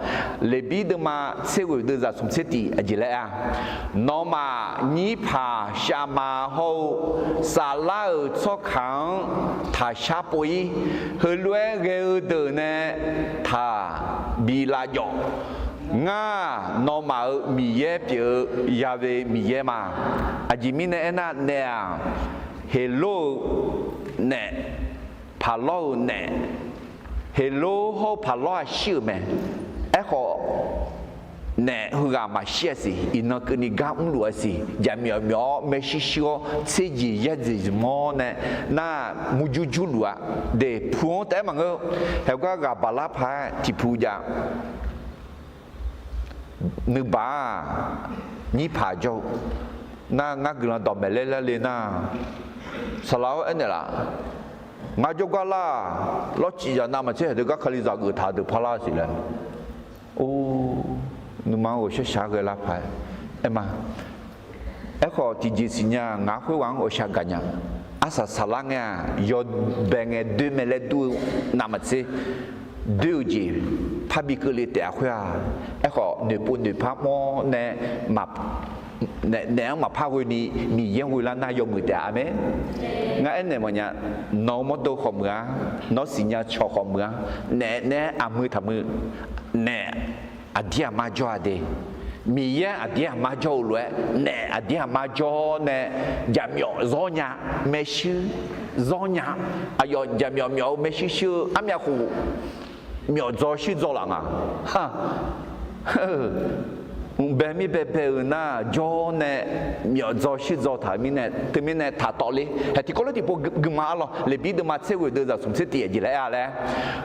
[SPEAKER 3] lệ bí đừng mà sẽ gửi đưa ra xuống xét tỷ ở gì lẽ à nó mà nhí phà xa mà hậu xả la ở cho kháng thả xa bôi hơi lue ghê từ nè thả bị la dọ nga nó mà mi ye biểu ya về mi ye mà à gì mi nè na nè hello nè phà lo nè hello ho palo shiu me echo ne huga ma shiesi ino kuni ga umlu asi jamio mio me shishio tseji yazi mo ne na mujuju lua de puon te mango hega ga bala pha tipu ja nu ba ni pha jo na nga glan do mele le na salao enela ngã cho qua la lo chỉ là nam mà chứ được các khali giả người thà được phala gì là ô nhưng mà ở sẽ cái là phải em mà có thì gì xin nhà ngã khối quán ở xa gần nhà asa salang ya yo benge 2002 nam mà chứ deux gì phabi que les terres có ne pour ne pas moi ne map nè mà phá hủy ni mi yên hủy lan na yom người ta ame ngay anh này mà nhá nó mất đồ không mưa nó xí nhà cho không mưa nè mưa thầm mưa nè dia ma cho ade mi yên dia ma cho luôn nè dia ma cho nè giảm nhỏ gió nhà mẹ sư gió nhà ayo giảm nhỏ mẹ sư am ya khu nhỏ gió sư gió lằng ha bé mi bé na cho nè nhỏ gió sư gió thà mi nè từ mi nè thà tỏ li thì có lúc thì bộ gừng má lo lấy bí đâm mà sẽ gửi đưa ra xuống sẽ tiệt gì lại à lẽ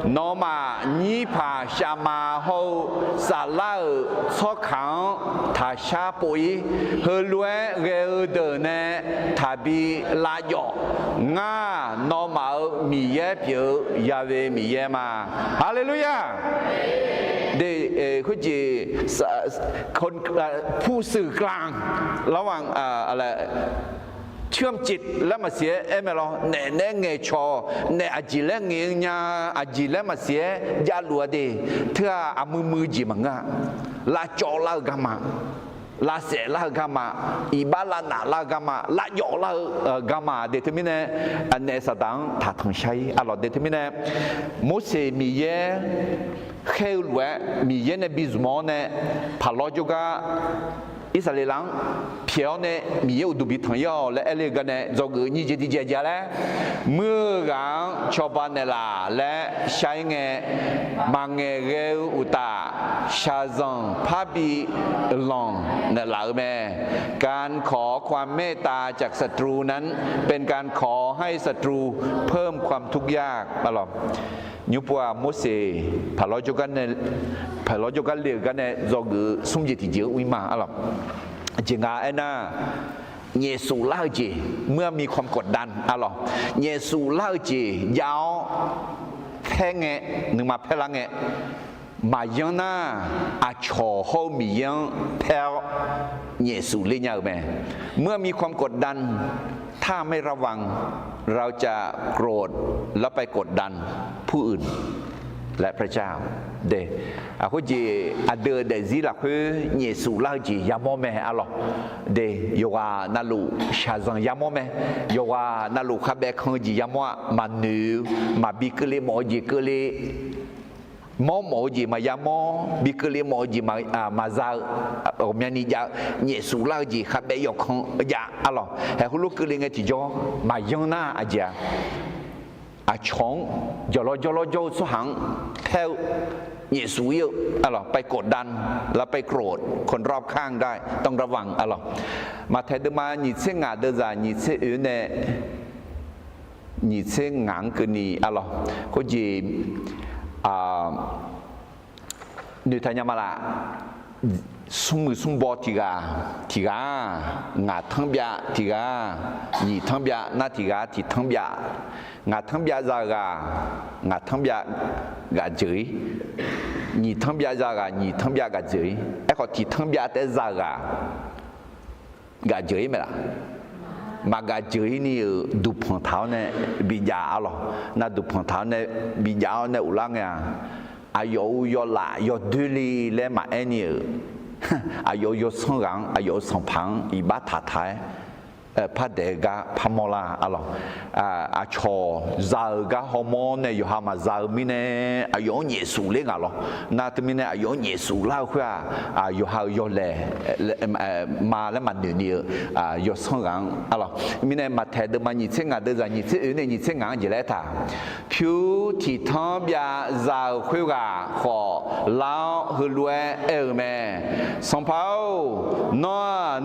[SPEAKER 3] nó mà nhí phà xa mà hậu xả la cho kháng thà xa bội hơi lúa ghê đờ nè thà bị la dọ nga nó mà mi ye biểu ya về mi ye mà hallelujah đểเขาจีคนผู้สื่อกลางระหว่างอะไรเชื่อมจิตแล้วมาเสียไม่หรอแน่เงยชอแน่อาจิแล้วเงยญาอาจิแล้วมาเสียยาลัวเดเธอเอามือจีมังงะลาจอลากามา la se la gama ibala na la gama la yo la gama déterminer ane sadang ta thong shai alors déterminer Mose mi ye khelwe mi ye ne bizmo ne phalo juga Israelang phiếu ne mi ye du bi thong yo le ele ga ne zo gu ni ji di ja ja le mưa gang cho ban ne la le shai nge mang nge ge uta sha zong pha bi long นั่นแหละแม่การขอความเมตตาจากศัตรูนั้นเป็นการขอให้ศัตรูเพิ่มความทุกข์ยากตลอดยุบว่าโมเสสพาเราจุกันเลี้ยกันเนี่ยจอกสุ่มจิตเจียววิมาอะไรจริงอ่ะนะเยซูเล่าจีเมื่อมีความกดดันอะไรเยซูเล่าจียาวแพงเงหนึ่งมาแพลังเงมายังน่าอาชอเขามียังแพ้เยซูเลี้ยงแม่เมื่อมีความกดดันถ้าไม่ระวังเราจะโกรธแล้วไปกดดันผู้อื่นและพระเจ้าเดอะเขาจีอะเดอเดซิลักคือเยซูลาจียามอแม่อะลอเดโยกานาลูชาซังยามอแม่โยกานาลูคาเบคงจียามอมานูมาบิกเลมอจีกเลมอจีมายามอบิกเลมอจีมาซาโอเมียนิยาเยซูลาจีคาเบยกงยาอะลอเฮคุลูกเลงติจอมายองนาอาจาอาชงจอลอสุหังแถวเยซูเยอะอะไรไปกดดันแล้วไปโกรธคนรอบข้างได้ต้องระวังอะไรมาแทนมาหนีเส้นงาเดินจากหนีเส้นอื่นเนี่ยหนีเส้นงางกันนี่อะไรก็จีนิทานยามาละสุ่มบอทีกางาทั้งเบียทีกาหนีทั้งเบียนาทีกาที่ทั้งเบียงาทั้งเบียจากางาทั้งเบียกาเจยหนีทั้งเบียจากาหนีทั้งเบียกาเจยไอ้คนที่ทั้งเบียแต่จากากาเจยไหมล่ะมากาเจยนี่ดูพงเท้าเนี่ยบิยาหรอน่าดูพงเท้าเนี่ยบิยาเนี่ยอุลังเนี่ยอายุยอละยอดูลีเล่มาเอ็นี่อายุสองรังอายุสองพังอีบ้าถาไทยพระเดกาพมลาอะไรอาชอซาลกาฮอร์โมนเนี่ยอยู่หามาซาลมิเนอายุเยซูเล่งอะไรนาตมิเนอายุเยซูเล่าว่าอยู่หาอยู่เล่มาแล้วมันเนี่ยอยู่สองรังอะไรมิเนมาแทนเดิมมาหนีเส้นงาเดินจากหนีเส้นอื่นเนี่ยหนีเส้นงาอยู่แล้วท่าผิวที่ท้องยาซาลคุยกาขอเล่าหือรวยแม่สองเผาโน่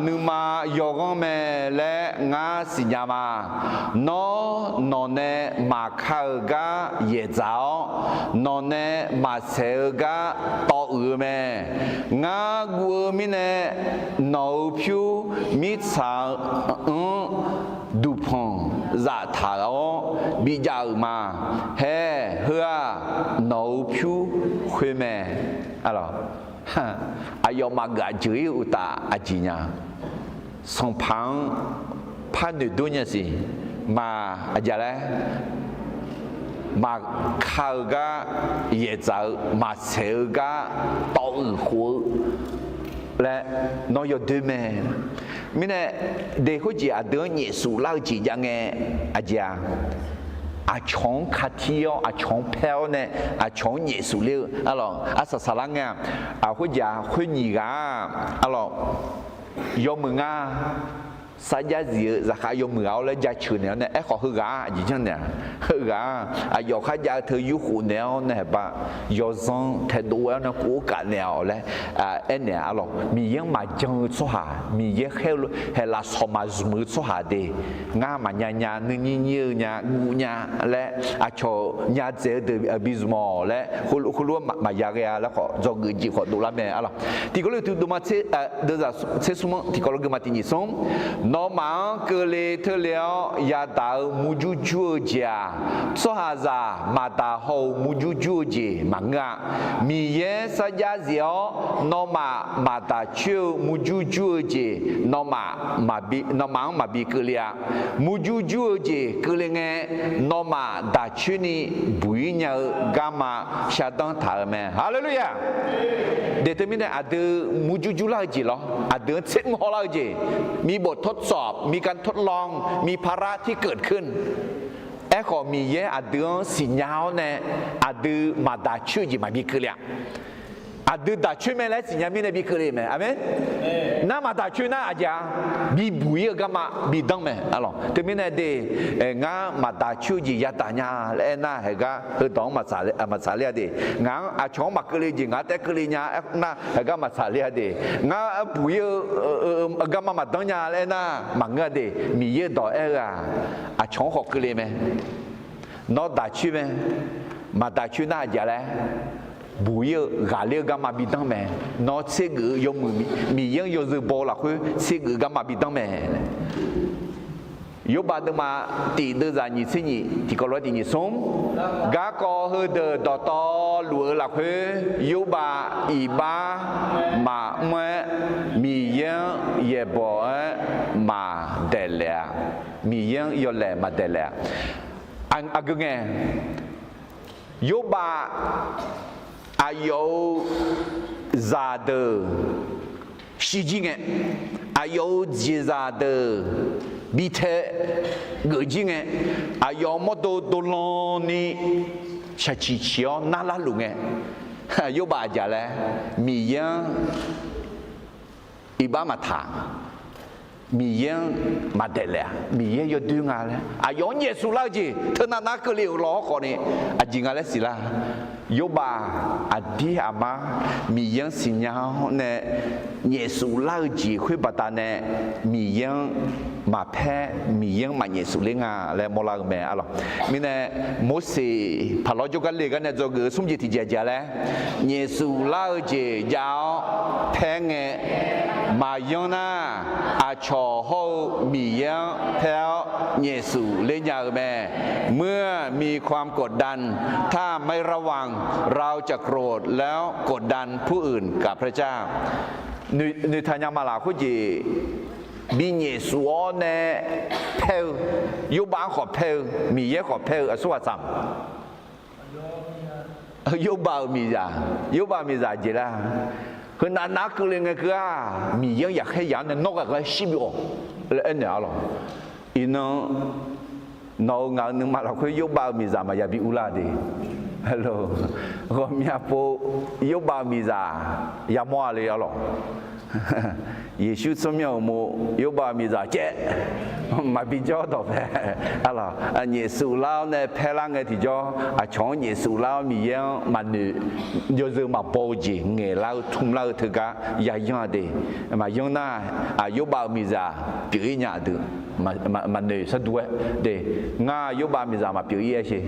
[SPEAKER 3] นึกมาโยกแม่และงาสิญามาโนเนมาข้าวกาเยเจ้าโนเนมาเสกาต่ออือแม่งากัวมิเนนอผิวมิสาดูพงจะถาเอาบิจามาเฮ่เฮือนอผิวคุยแม่อะไรอายมากาจุยอุตาอาจิญาสองพังพันดูเนี่ยสิมาอะไรมาข้าวกาเยจามาเสกาต่อหัวและน้อยดูแม่มิเนี่ยเด็กคนจีอาเดินเยซูเล่าจียังไงอาจารย์อาชงคาทิโออาชงเพลเนี่ยอาชงเยซูเลี้ยอะไรอาสสารังเนี่ยอาคนจีคนหนีกาอะไรยอมมึงอ่ะสัญญาเสียราคายอมมึงเอาแล้วยาชื่อเนี่ยไอ้ขอฮือกาจริงๆเนี่ยฮือกาอายอขายาเธอยุหูเนี่ยเนี่ยป่ะยอซองเธอดูแล้วนะกูกันเนี่ยแล้วไอ้เนี่ยอะไรมียังมาจังสุหามียังเฮลาสมาสมุสุหาดีงามันยานึ่งเนี่ยงูเนี่ยและอาชอยาเจอเดบิสมอลและคุณรู้มายาเรียแล้วก็จงจีขอดูแลแม่อะไรที่ก็เลยดูมาเชื่อเดี๋ยวจะเชื่อสมที่ก็เลยมาที่นี่ส่ง nó mang cơ lê thơ léo ya tạo mù chú chua già so hà già mà ta hầu mù chú chua gì mà ngạ mì yế sa giá dió nó mà ta chiêu mù chú chua gì nó mang mà bị cơ lê mù chú chua gì cơ lê nghe nó mà ta chiêu ni bùi nhờ gamma sa tăng thở mẹ hallelujah để tới mình là từ mù chú chua là gì lo từ chết ngõ là gìมีบททดสอบมีการทดลองมีภาระที่เกิดขึ้นขอมีเยอะดื้อสิญญาเนี่ยดื้อมาด่าชื่อจีมาบีคือเลยดื้อด่าชื่อไม่แล้วสิญญาไม่ได้บีคือเลยไหมอาเมนน้ามาด่าชื่อน้าอาจจะบีบุยก็มาบีดังไหมอ๋อแต่ไม่ได้เด้งามาด่าชื่อจียาตาญาแล้วน้าเฮก็ต้องมาสาเลียเด้งาช่องมาคือเลยจีงาแต่คือเลยญาน้าเฮก็มาสาเลียเด้งาบุยก็มาดังญาแล้วน้ามังเงเด้มีเยอะต่อช่องหกคือเลยไหมnó đã chữ mẹ mà đã chữ na giờ là bùi gà liêu gam mà bị đắng mẹ nó sẽ gửi dùng mì yên dùng dự bộ là khối sẽ gửi gam mà bị đắng mẹ yếu bà đừng mà tỷ đưa ra nhị sinh nhị thì có nói thì nhị sống gà có hơi đờ đỏ to lúa là khối yếu bà ý ba mà mẹ mì yên ye bỏ mà để lẹ mì yên yêu lẹ mà để lẹ anh cứ nghe yếu bà ayo già đờ xí gì nghe ayo già đờ bị thế người gì nghe ayo một đồ lon ni chả chỉ chiếu na la luôn nghe yếu bà già lẽ mì yên iba mà thang mì yên mà để lẽ mì yên yo đưa ngà lẽ yếu nhẹ su la gì thưa na cái liều ló còn này gì ngà lẽ xí la yếu bà đi ama mì yên xin nhau nè nhẹ su la gì khuyết bà ta nè mì yên mà phe mì yên mà nhẹ su lên ngà lẽ mò la mẹ alo mình nè mỗi sự phải lo cho cái liều cái nè cho người xung gì thì giờ lẽ nhẹ su la gì giáo phe nghe mà yên na cho hậu mì yên theo nhẹ su lên nhà mẹเมื่อมีความกดดันถ้าไม่ระวังเราจะโกรธแล้วกดดันผู้อื่นกับพระเจ้าในทางมาลาคุจีมีเยซูเนเพลยุบางขอเพลมีเยขอเพลอสุวัสัมยุบามีจ่าจีละคือนักคือไงคือมีเยอยากให้ยันนกอะไรชิบิโอแล้วเอ็นเนี่ยหรออินnó ngờ nhưng mà là khối yếu bao mì già mà giờ bị u la đi hello gom nhà po yếu bao mì già ya muaเลยà lo Giêsu sống nhau mo yếu bao mì già chết mà bị cho đó phải à lo Giêsu lao này phải là người thì cho chọn Giêsu lao mì yên mà nữ giờ giờ mà bao gì nghề lao thùng lao thứ cả ya yên đi mà yên na yếu bao mì già bị nhà được mà nữ sẽ đuổi để nga yếu bao mì già mà biểu ý gì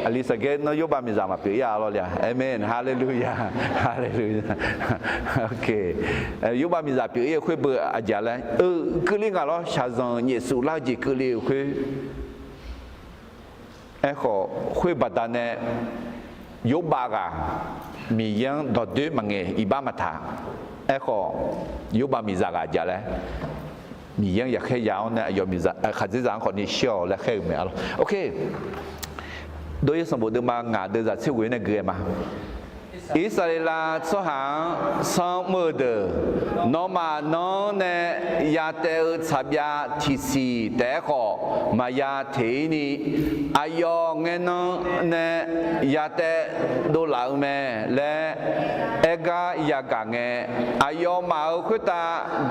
[SPEAKER 3] Alisa cái nó yếu bao mì già mà biểu ý rồi liền amen hallelujah hallelujah ok yếu bao mì già biểu ý khơi bờ giờ là cứ liên cả lo sao rằng Giêsu lao gì cứ liên khơi họ khơi bắt đàn này yếu bao cả mì yên đọt đứt mà nghe iba mà thả họ yếu bao mì già cả giờ làมียังอยากให้ยาวเนี่ยยอมมีขัดใจจางคนนี้เชี่ยวและแค่ไม่เอาโอเคโดยสมบูรณ์มางานเดินจากเชี่ยวในเกลือมาอิสราเอลสหางสองมือเดินน้องมาน้องเนี่ยยาเตอชับยาที่สี่แต่ขอมายาเทนี่อายองเงินเนี่ยยาเตดูหลังแม่และเอกายากางเงอายอมาคุตา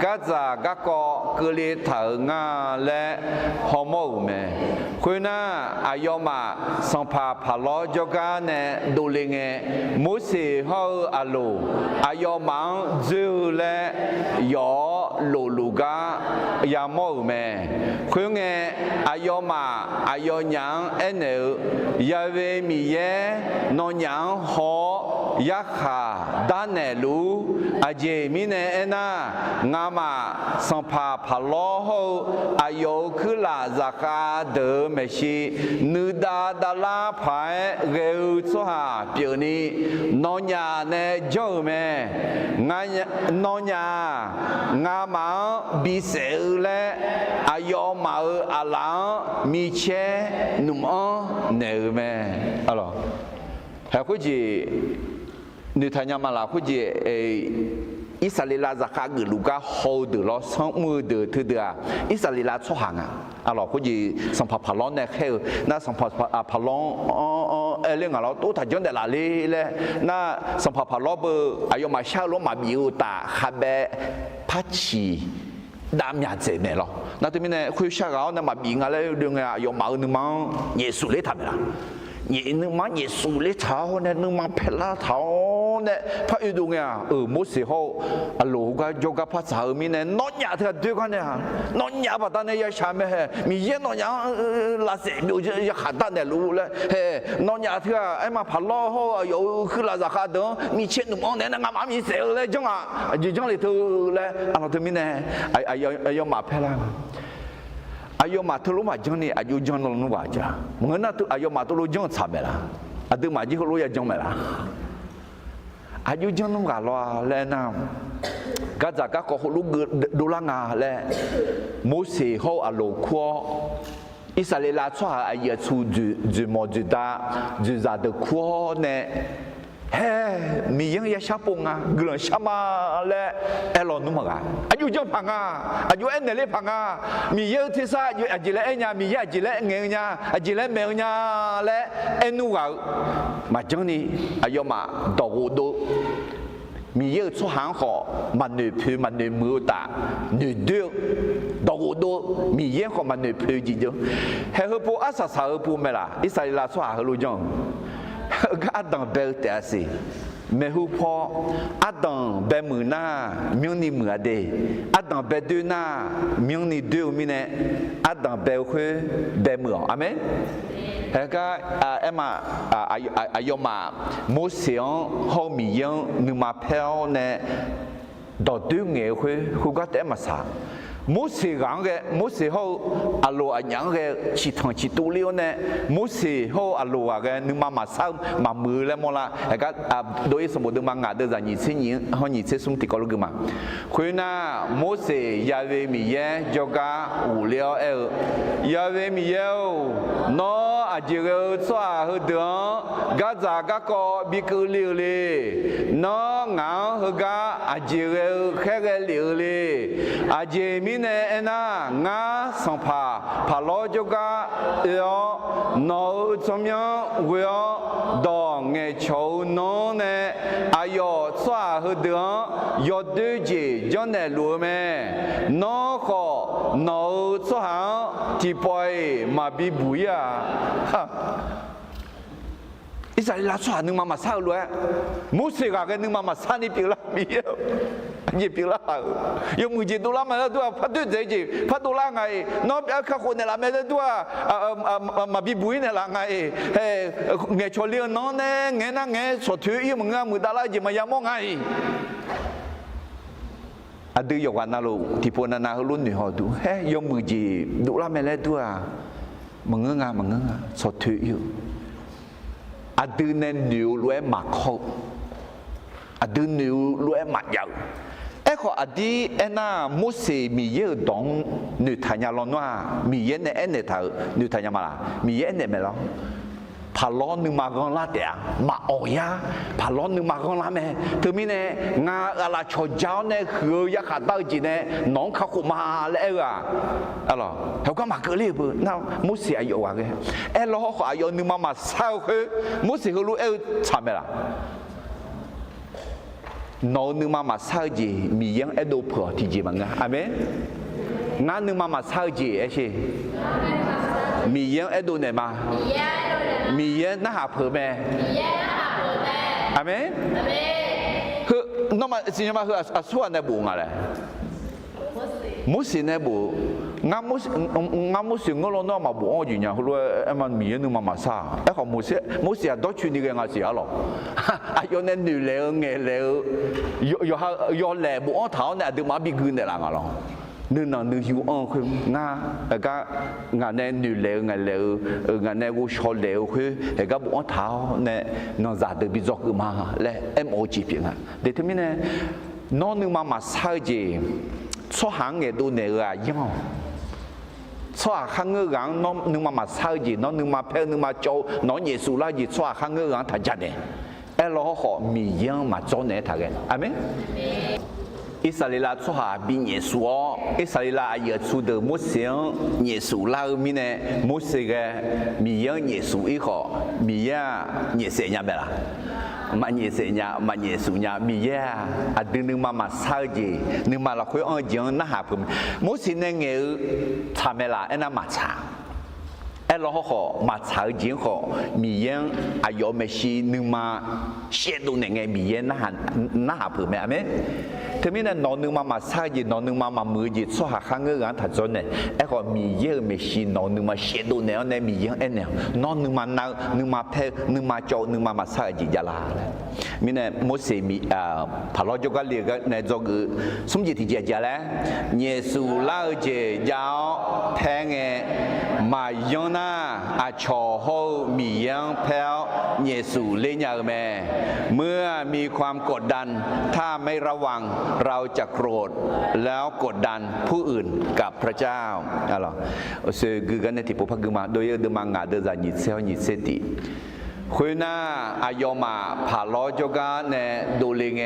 [SPEAKER 3] กาจากะกอกลีเถงาและฮอมอแม่คุน่าอายอมาสัมภาพาลอจกาเนี่ยดูเลงมุสีเฮาอาลูอายอมังจูเลยอลูลูกายามอแม่คุเงอายอมาอายอยังเอเนยาเวมีเยนอยังฮอ雅哈达内路阿杰米内安娜阿玛桑帕帕罗后阿尤克拉扎卡德梅西努达达拉派热做哈表尼诺亚内就咩俺诺亚阿玛比塞勒阿尤马阿郎米切努么内咩，alors还会去。你睇下嘛啦，好似以色列拉扎卡嘅路家好的咯，上門的佢哋啊，以色列拉出行啊，啊咯，好似上帕帕朗呢，係那上帕帕朗另外咯，都睇咗喺哪裡咧？那上帕帕朗不，哎呦嘛，小羅嘛表達下邊拍起男人仔咩咯？那對面呢，佢小佬呢嘛邊個咧？兩個啊，有冇你冇耶穌嚟睇咪啦？你嘛耶穌嚟炒呢？你嘛撇啦炒呢？拍運動呀？冇時候啊，路個做個拍炒面呢，攞嘢佢對個呢，攞嘢把單呢要下面係，咪嘢攞嘢拉蛇苗就要下單呢路咧，係攞嘢佢啊，哎嘛拍攞好有去拉下等，咪錢都冇呢，那啱啱咪食咧，種啊，就種嚟到咧，啊落對面呢，要馬撇啦。ayo matulu majang ni ayo jang lu waja mengena tu ayo matulu jang samela adu maji lu ya jang mela ayo jang lu galo le na gaza ka ko lu dulanga le mose ho alo kho israela chwa ayo chu du mojuda du za de kho ne he mi yang ya sapung ah gelang sama le elon nu maga aju jong panga aju en le panga mi ye thisa aju ajile enya mi ya ajile ngenya ajile menya le enu ga ma jong ni ayo ma do do mi ye chu hang ho man ne phu man ne mu ta ne de do do mi ye ho man ne phu ji jo he ho po asa sa ho po me la israela chwa ho lu jong Adam bel tersi, mehupo Adam bemuna mioni muade, Adam beduna mioni deux mine, Adam belhe bemu, amen. Heka ema ayoma motion homiyan numa pel ne do deux ngehe hugat ema sa. Mose gang ke Mose ho alo anyang ke chi thang chi tu liu ne Mose ho alo ke nu ma sa ma mu le mo la ka doi so mo de ma nga de za ni chi ni ho ni che sum ti ko lu ma khoi na Mose ya ve mi ye joga u liao ya ve mi ye no a ji ge swa ho de ga za ga ko bi ku liu le no nga ho ga a ji ge khe ge liu le a ji mi ne na nga sampa palo joga yo no chomyo yo do nge chou no ne ayo swa hu de yo de ji jo ne lu me no ko no so ha ti poi ma bi bu ya Israel chwa nu mama sa lu Mose ga ke nu mama sa ni pi la mi ye pi la yo mu ji tu la ma tu pa tu je ji pa tu la ngai no ka ko ne la me tu ma bi bu ne la ngai he nge cho li no ne nge na nge so tu yi mu nga mu da la ji ma ya mo ngai adu yo wa na lu ti po na na lu ni ho tu he yo mu ji tu la me le tu ma nga so tu yi adu ne niu lue ma kho adu niu lue ma yao eko adi ena Mose mi ye dong nu tanya lo noa mi ye ne ene ta nu tanya mala mi ye ne me lo palo nu ma gon la dia ma oya palo nu ma gon la me tu mi ne nga ala cho jao ne hu ya kha dao ji ne nong kha ku ma le ga alo hau ka ma ke le bu na Mose ayo wa ke elo ho ayo nu ma ma sa hu Mose hu lu e cha me la no nu mama sa ji mi yang edo pho ti ji manga amen nga nu mama sa ji e shi mi yang edo ne ma mi yang na ha pho me amen hu no ma sin ma hu a su ne bu nga le Mose ne bu ngam musi ngolo no ma bo ju nya hulu e man mi nu ma sa e ko musi a do chu ni ga si a lo a yo ne nu le nge le yo le bo thao ne de ma bi gu ne la nga lo nu na nu hu on khu nga ga nga ne nu le nga ne go sho le khu e ga bo thao ne no za de bi zo ku ma le mo ji pi nga de te mi ne no nu ma sa ji cho hàng nghệ đu nè à nhau cho hàng ngư gang nó nhưng mà sao gì nó nhưng mà phê nhưng mà châu nó nhẹ sù la gì cho hàng ngư gang thật chặt nè em lo họ mì yang mà cho nè thật cái amen Israel cho hà bị nhẹ sù Israel giờ chú được một tiếng nhẹ sù la mi nè một cái mì yang nhẹ sù ý họ mì yang nhẹ sẻ nhà bè la mà nhẹ sẻ nhà mà nhẹ sù nhà mì ya à đừng nhưng mà sao gì nhưng mà là khối ông giang nó hạp cũng mỗi xin nên nghe cha mẹ là em mà cha em lo họ mà cha giang họ mì yang à yo mẹ si nhưng mà sẽ đồ này nghe mì yang nó hạp cũng mẹ mẹ thế mình là nó nhưng mà sao gì nó nhưng mà mưa gì cho hạ khang người gan thật rồi này em họ mì yang mẹ si nó nhưng mà sẽ đồ này này mì yang em này nó nhưng mà nào nhưng mà phê nhưng mà cho nhưng mà sao gì giờ là mình này mỗi sự mi phải lo cho cái liền cái này cho cái sống gì thì giờ giờ đấy nhẹ su lao giờ giáo phê nghe mà yon na cho hậu mi yang phê nhẹ su lên nhà mẹเมื่อมีความกดดันถ้าไม่ระวังเราจะโกรธแล้วกดดันผู้อื่นกับพระเจ้าอะไรคือกันในที่พระพักมาโดยเดิมงาเดินจากยิเซลยิเซติคุยน่าอายมาผ่าล้อจกาเนดูลิงเง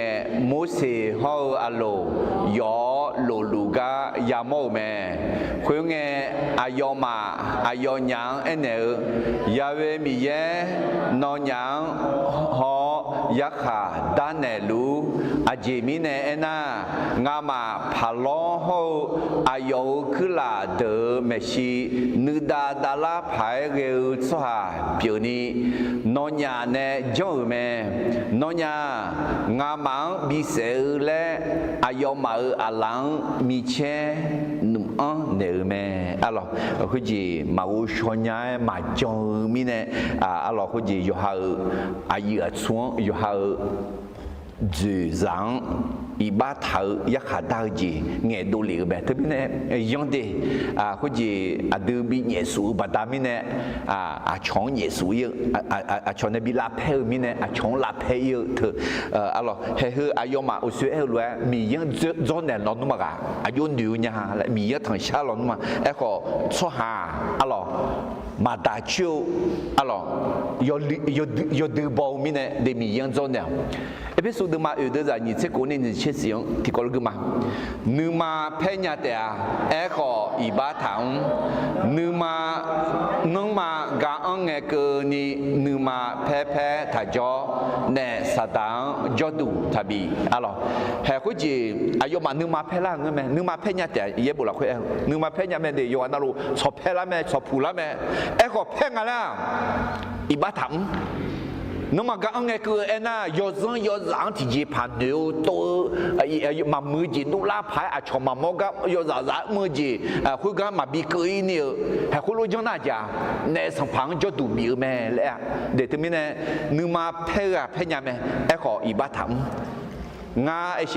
[SPEAKER 3] มุสีฮออโลยอโลลูกายาโมเมคุยเงอายมาอายยังเอเนยาเวมีเยนอยังฮอยักขาด้านเนลูอาเจมิเนเอน่างามาผ่าล้อฮออายคือลาเดเมชีนึดาดาลาภายเกลสหาเปียวนี้น้อยาเนจงเมน้อยางามังบิเสเลอายมาอาลังมีเชนุ่มอันเนเมอะไรคือจีมาอุชญามาจงมีเนอะไรคือจีอยู่หาอายุช่วงอยู่หาจืดจังอีบ้าเท้ายักษ์ดาวจีเงี้ยดูเหลือแบบที่นี่ยังดีคือจีดูบีเยซูบัดามิเนี่ยช่องเยซูเยอะช่องในบิลาเพลมิเนี่ยช่องลาเพลเยอะเถอะอะไรเฮ้ยอายุมาอุสุเอลวยมียังจนเนี่ยนอนนุ่มกะอายุนิวเนี่ยและมียังทั้งชาลอนมาก็ชัวหาอะไรมาดาชิวอะไรยอดูบอลมิเนี่ยเดมียังจนเนี่ยเอพิสูดมาอยู่ด้วยกันนี่เช็คคนนี้เช็คเสียงที่กอลกุมานึมาเพญญาเตะขออีบาถังนึมากาอังเงกนี่นึมาเพถ้าจอเนสตังจอดูทับีอะไรเฮ้ยคุณจีอายุมานึมาเพล่างเงี้ยไหมนึมาเพญญาเตะเย่บุระคุยนึมาเพญญาเมเดียวนั่นรู้ชอบเพล่าเมชอบผูล่าเมขอเพญอะไรอีบาถังนึกมาก็อังเงคือเอ็น่ายอซังยอซังที่จีพันเดียวตัวมามือจีนุลาพายอาชมามอกยอซังมือจีคุยกันมาบีเกยเนี่ยให้คุณรู้จังน่าจะในสังพังจะดูบีแม่เลยเดี๋ยวที่มีเนี่ยนึกมาเพย์เพย์ยังไงขออีบาถังงาไอเช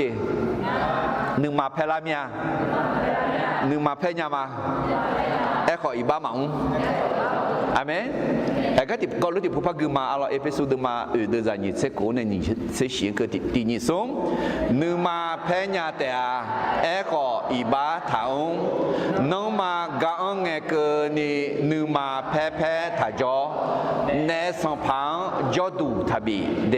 [SPEAKER 3] นึกมาเพลามียนึกมาเพย์ยังมาขออีบาหมังอาเมนก็ที่ก็รู้ที่ผู้พักมาอะไรเอพิโซดมาเดือนนี้เสกเนี่ยนี่เสียงก็ที่นี่ส่งนึมาเพญาแต่ก็อีบาถาวนึมากางเงกนี่นึมาเพถ้าจอเนสังพังจอดูทับีเด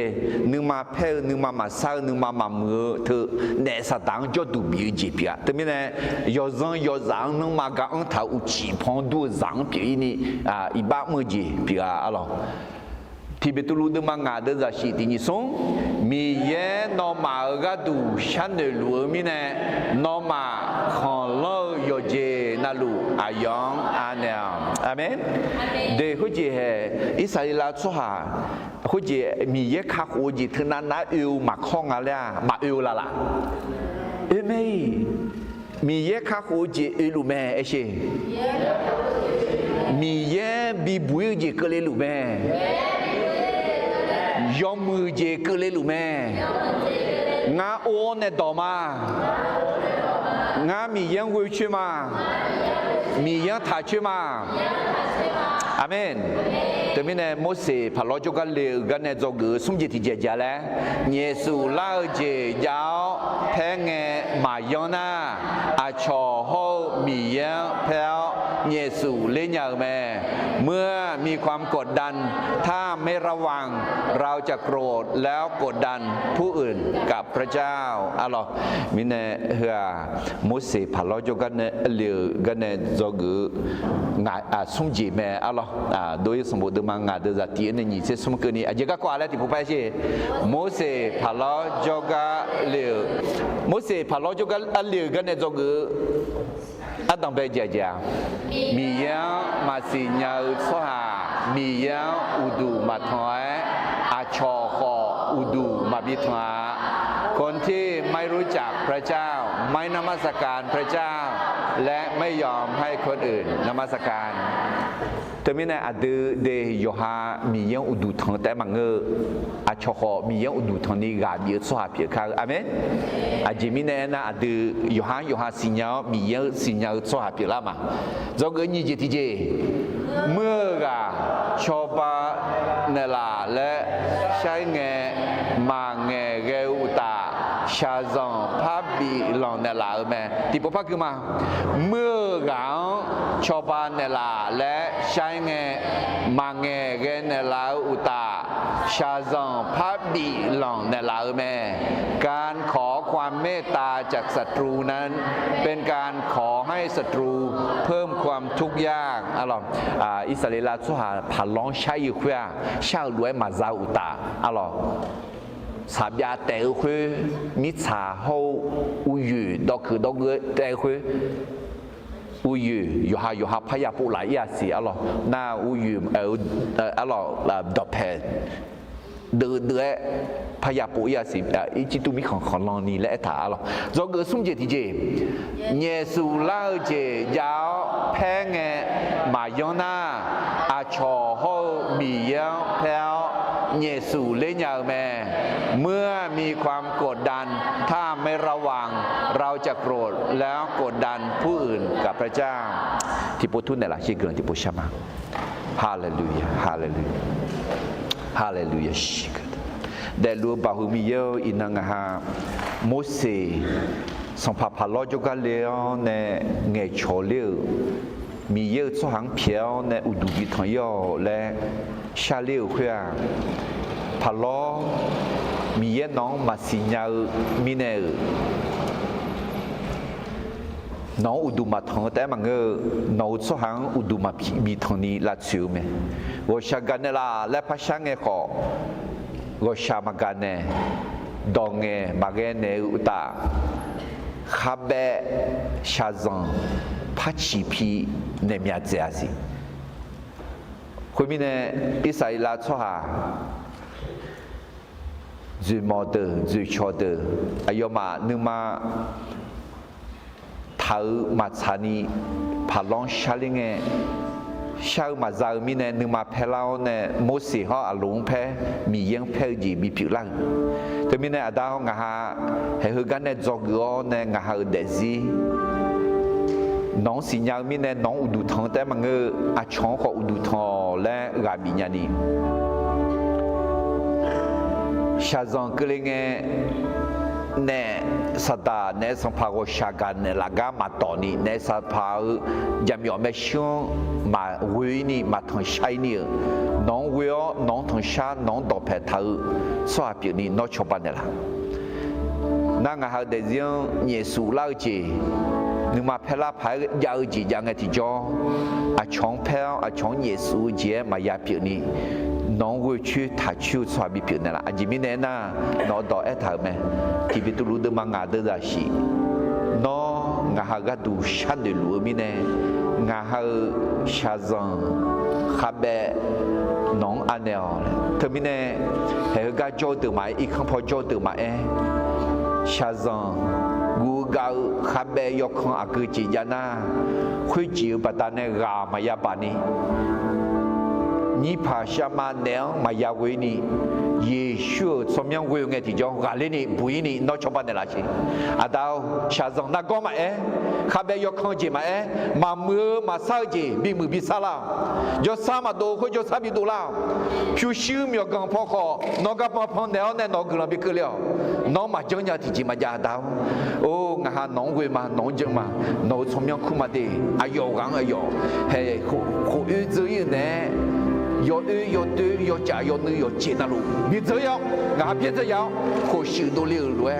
[SPEAKER 3] นึมาเพนึมาสาวนึมามือเธอเนสตังจอดูบีจีพีแต่ไม่เนี่ยยอซังนึมากางถาวจีพงดูซังปีนี่อีบามือจีพีอะไรที่เป็นตัวรู้ดึงมางาเดินจากสิ่งที่นี่ส่งมีเย่นอมาก็ดูฉันเดือดร้อนมีเนี่ยนอมาของเราโยเจนั่นลูอายองอาเนียอาเมนเดี๋ยวคุณจีเฮอิสราเอลชัวร์คุณจีมีเย่ข้าคุณจีถึงนั้นนะอิวมาข้องอะไรมาอิวละล่ะเอเม มีเยอะข้าหูจีลูแม่เอเชมีเยอะบีบุยจีก็เลยลูแม่ยอมมือจีก็เลยลูแม่งาโอเนต่อมางามีเยอะวิวชิมามีเยอะถ่ายชิมาอาเมนแต่ไม่แน่โมเสสพอเราจะกันเลี้ยกันเนี่ยจะกูสมจิตที่เจจ้าแล้วเยซูเล่าเจยาวแพงเงมายอนาอาชอโฮมีเยอะแพ้เยซูเลี้ยงแม่เมื่อมีความกดดันถ้าไม่ระวังเราจะโกรธแล้วกดดันผู้อื่นกับพระเจ้าอะไรมิเนเฮือโมเสสพอเราจะกันเนี่ยเลี้ยกันเนี่ยจะกูงาสมจิตแม่อะไรโดยสมบูรณ์มังงาเดือดที่นี่เสสมกุนีอาจจะก็กว่าแล้วที่ผมไปใช่โมเสสพอเราจะกันเลี้ยโมเสสพอเราจะกันเลี้ยกันเนี่ยจะกูอาดัมเบจจามีเยอะมาสิญญาสหามีเยอะอุดูมาถอยอาชอคออุดูมาบิทวาคนที่ไม่รู้จักพระเจ้าไม่นมัสการพระเจ้าและไม่ยอมให้คนอื่นนมัสการแต่ไม่แน่อาดือเดยโยฮามีเยอะอุดูทางแต่มังเงออาชอคอมีเยอะอุดูทางนี้กาเบียสหาเพียค่ะอาเมนอาจิมิเนน่ะอาดือโยฮาสิญญามีเยอะสิญญาสหาเพียละมาจงเกิดยี่เจติเจเมื่อกาชอบาเนลาและใช้เงมาเงเกอุตาชาซองพาบีลองเนลาแม่ที่ผมพักขึ้นมาเมื่อกาชอบาเนลาและใช้เงมาเงเกเนลาอุตาชาซองพาบีลองเนลาแม่การขอความเมตตาจากศัตรูนั้นเป็นการขอให้ศัตรูเพิ่มความทุกข์ยากอิสราเอลชั่วผาล้องใช้อยู่เพื่อชาวรวยมาซาอุตาสาบยาแต่คือมิชาเขาอุยดอกคือดอกแต่คืออุยอยู่หาพยาปุหลายอย่างสิหน้าอุยดอกแพดเดือพยาปุยาสิอีจิตุมีของลองนี่และถาจงเกิดสุ่มเจติเจเยซูเล่าเจยาวแพงเงมายอนาอาชอโฮมีเยอะแพ้เยซูเลี้ยงแม่เมื่อมีความกดดันถ้าไม่ระวังเราจะโกรธแล้วกดดันผู้อื่นกับพระเจ้าที่พูดทุนเนี่ยละชื่อเกินที่พูดชมาฮาเลลูยาฮาเลลูยาฮาเลลูยาชิกแต่รู้บ่าวมีเยอะอินังฮะโมเสสองพันล้อจุกันเลี้ยวในเงยโชเลี้ยวมีเยอะสองเพียวในอุดุบิทยอและชาเลี้ยวเพื่อพันล้อมีเยอะน้องมาสิญญามิเนอน้องอุดุมาทางแต่มันก็น้องสองอุดุมามีทางนี้ละชิวไหมว่าชากันเนี่ยละและพระช่างเงยขอว่าชามากันเนี่ยดองเงยมาเงยเนี่ยอุตาขับเบชาซังพัชิพีเนมีอาเจียสิคุยมีเนี่ยอิสราเอลชั่วจุดมอเตอร์จุดชอเตอร์อายุมาหนึ่งมาท้ามาชานีพาลองชาลิงเงชาวมาจากมีเนี่ยหนึ่งมาเพลาเนี่ยโมเสสเขาอาลุงเพมียังเพจีมีผิวลังแต่มีเนี่ยอาดาวงาฮาเฮกันเนี่ยจอกอเนี่ยงาฮาเดซีน้องสิญญามีเนี่ยน้องอุดุทองแต่มันก็อาช่องของอุดุทองและราบิญานีชาซังก็เลยเงเนสตาเนสัมภาระชากันเนลากามาตอนีเนสัมภาระยามยอมเมชิงมาวินีมาทางชายนี่น้องวิโอน้องทางชาน้องดอกเพทาสวาปีนี้น้องชอบเนี่ยละนั่งหาเดียงเยซูเล่าจีนึกมาเพลาพายยาวจียังไงที่จออาช่องเพลอาช่องเยซูเจมายาปีนี้น้องวิชื่อถ้าชื่อสวาบิปีนี่ละอันจีมิเนน่าน้องดอกเอถาไหมที่พิตูรู้ดึงมางาเดือดชีน้องงาฮากาดูชันเดลูมิเนงาฮาชาซังขับเบน้องอันเนลเธอมิเนเฮกาโจตื่นมาอีกครั้งพอโจตื่นมาชาซังกู gau khabe yok khon aku ji jana khui ji batane ga maya bani ni pa shama ne maya we ni ye shu somyang we nge ti jo ga le ni bui ni no choba ne la chi adao sha zong na go ma khabe yok khon ji ma ma mu ma sa ji bi mu bi sa la jo sa ma do ko jo sa bi do la phu shu myo gang pho kho no ga pa phon ne ne no glo bi ke liao no ma jong ya ti ji ma ja dao o nga ha nong we ma nong jeng ma no somyang khu ma de ayo gang ayo he ko yu zu yu ne有鱼有对有家有女有钱的路，你这样，俺别这样，或许都流落，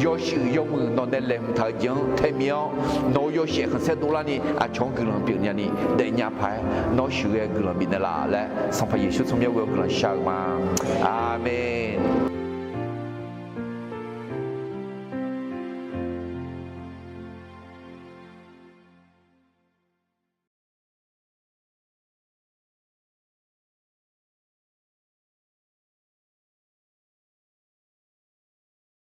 [SPEAKER 3] 有时有门那那人他讲太妙，那有些很些多了呢，啊，穷个人病人呢，人家派，那需要个人病的啦嘞，上派耶稣从没有个人想嘛，阿门。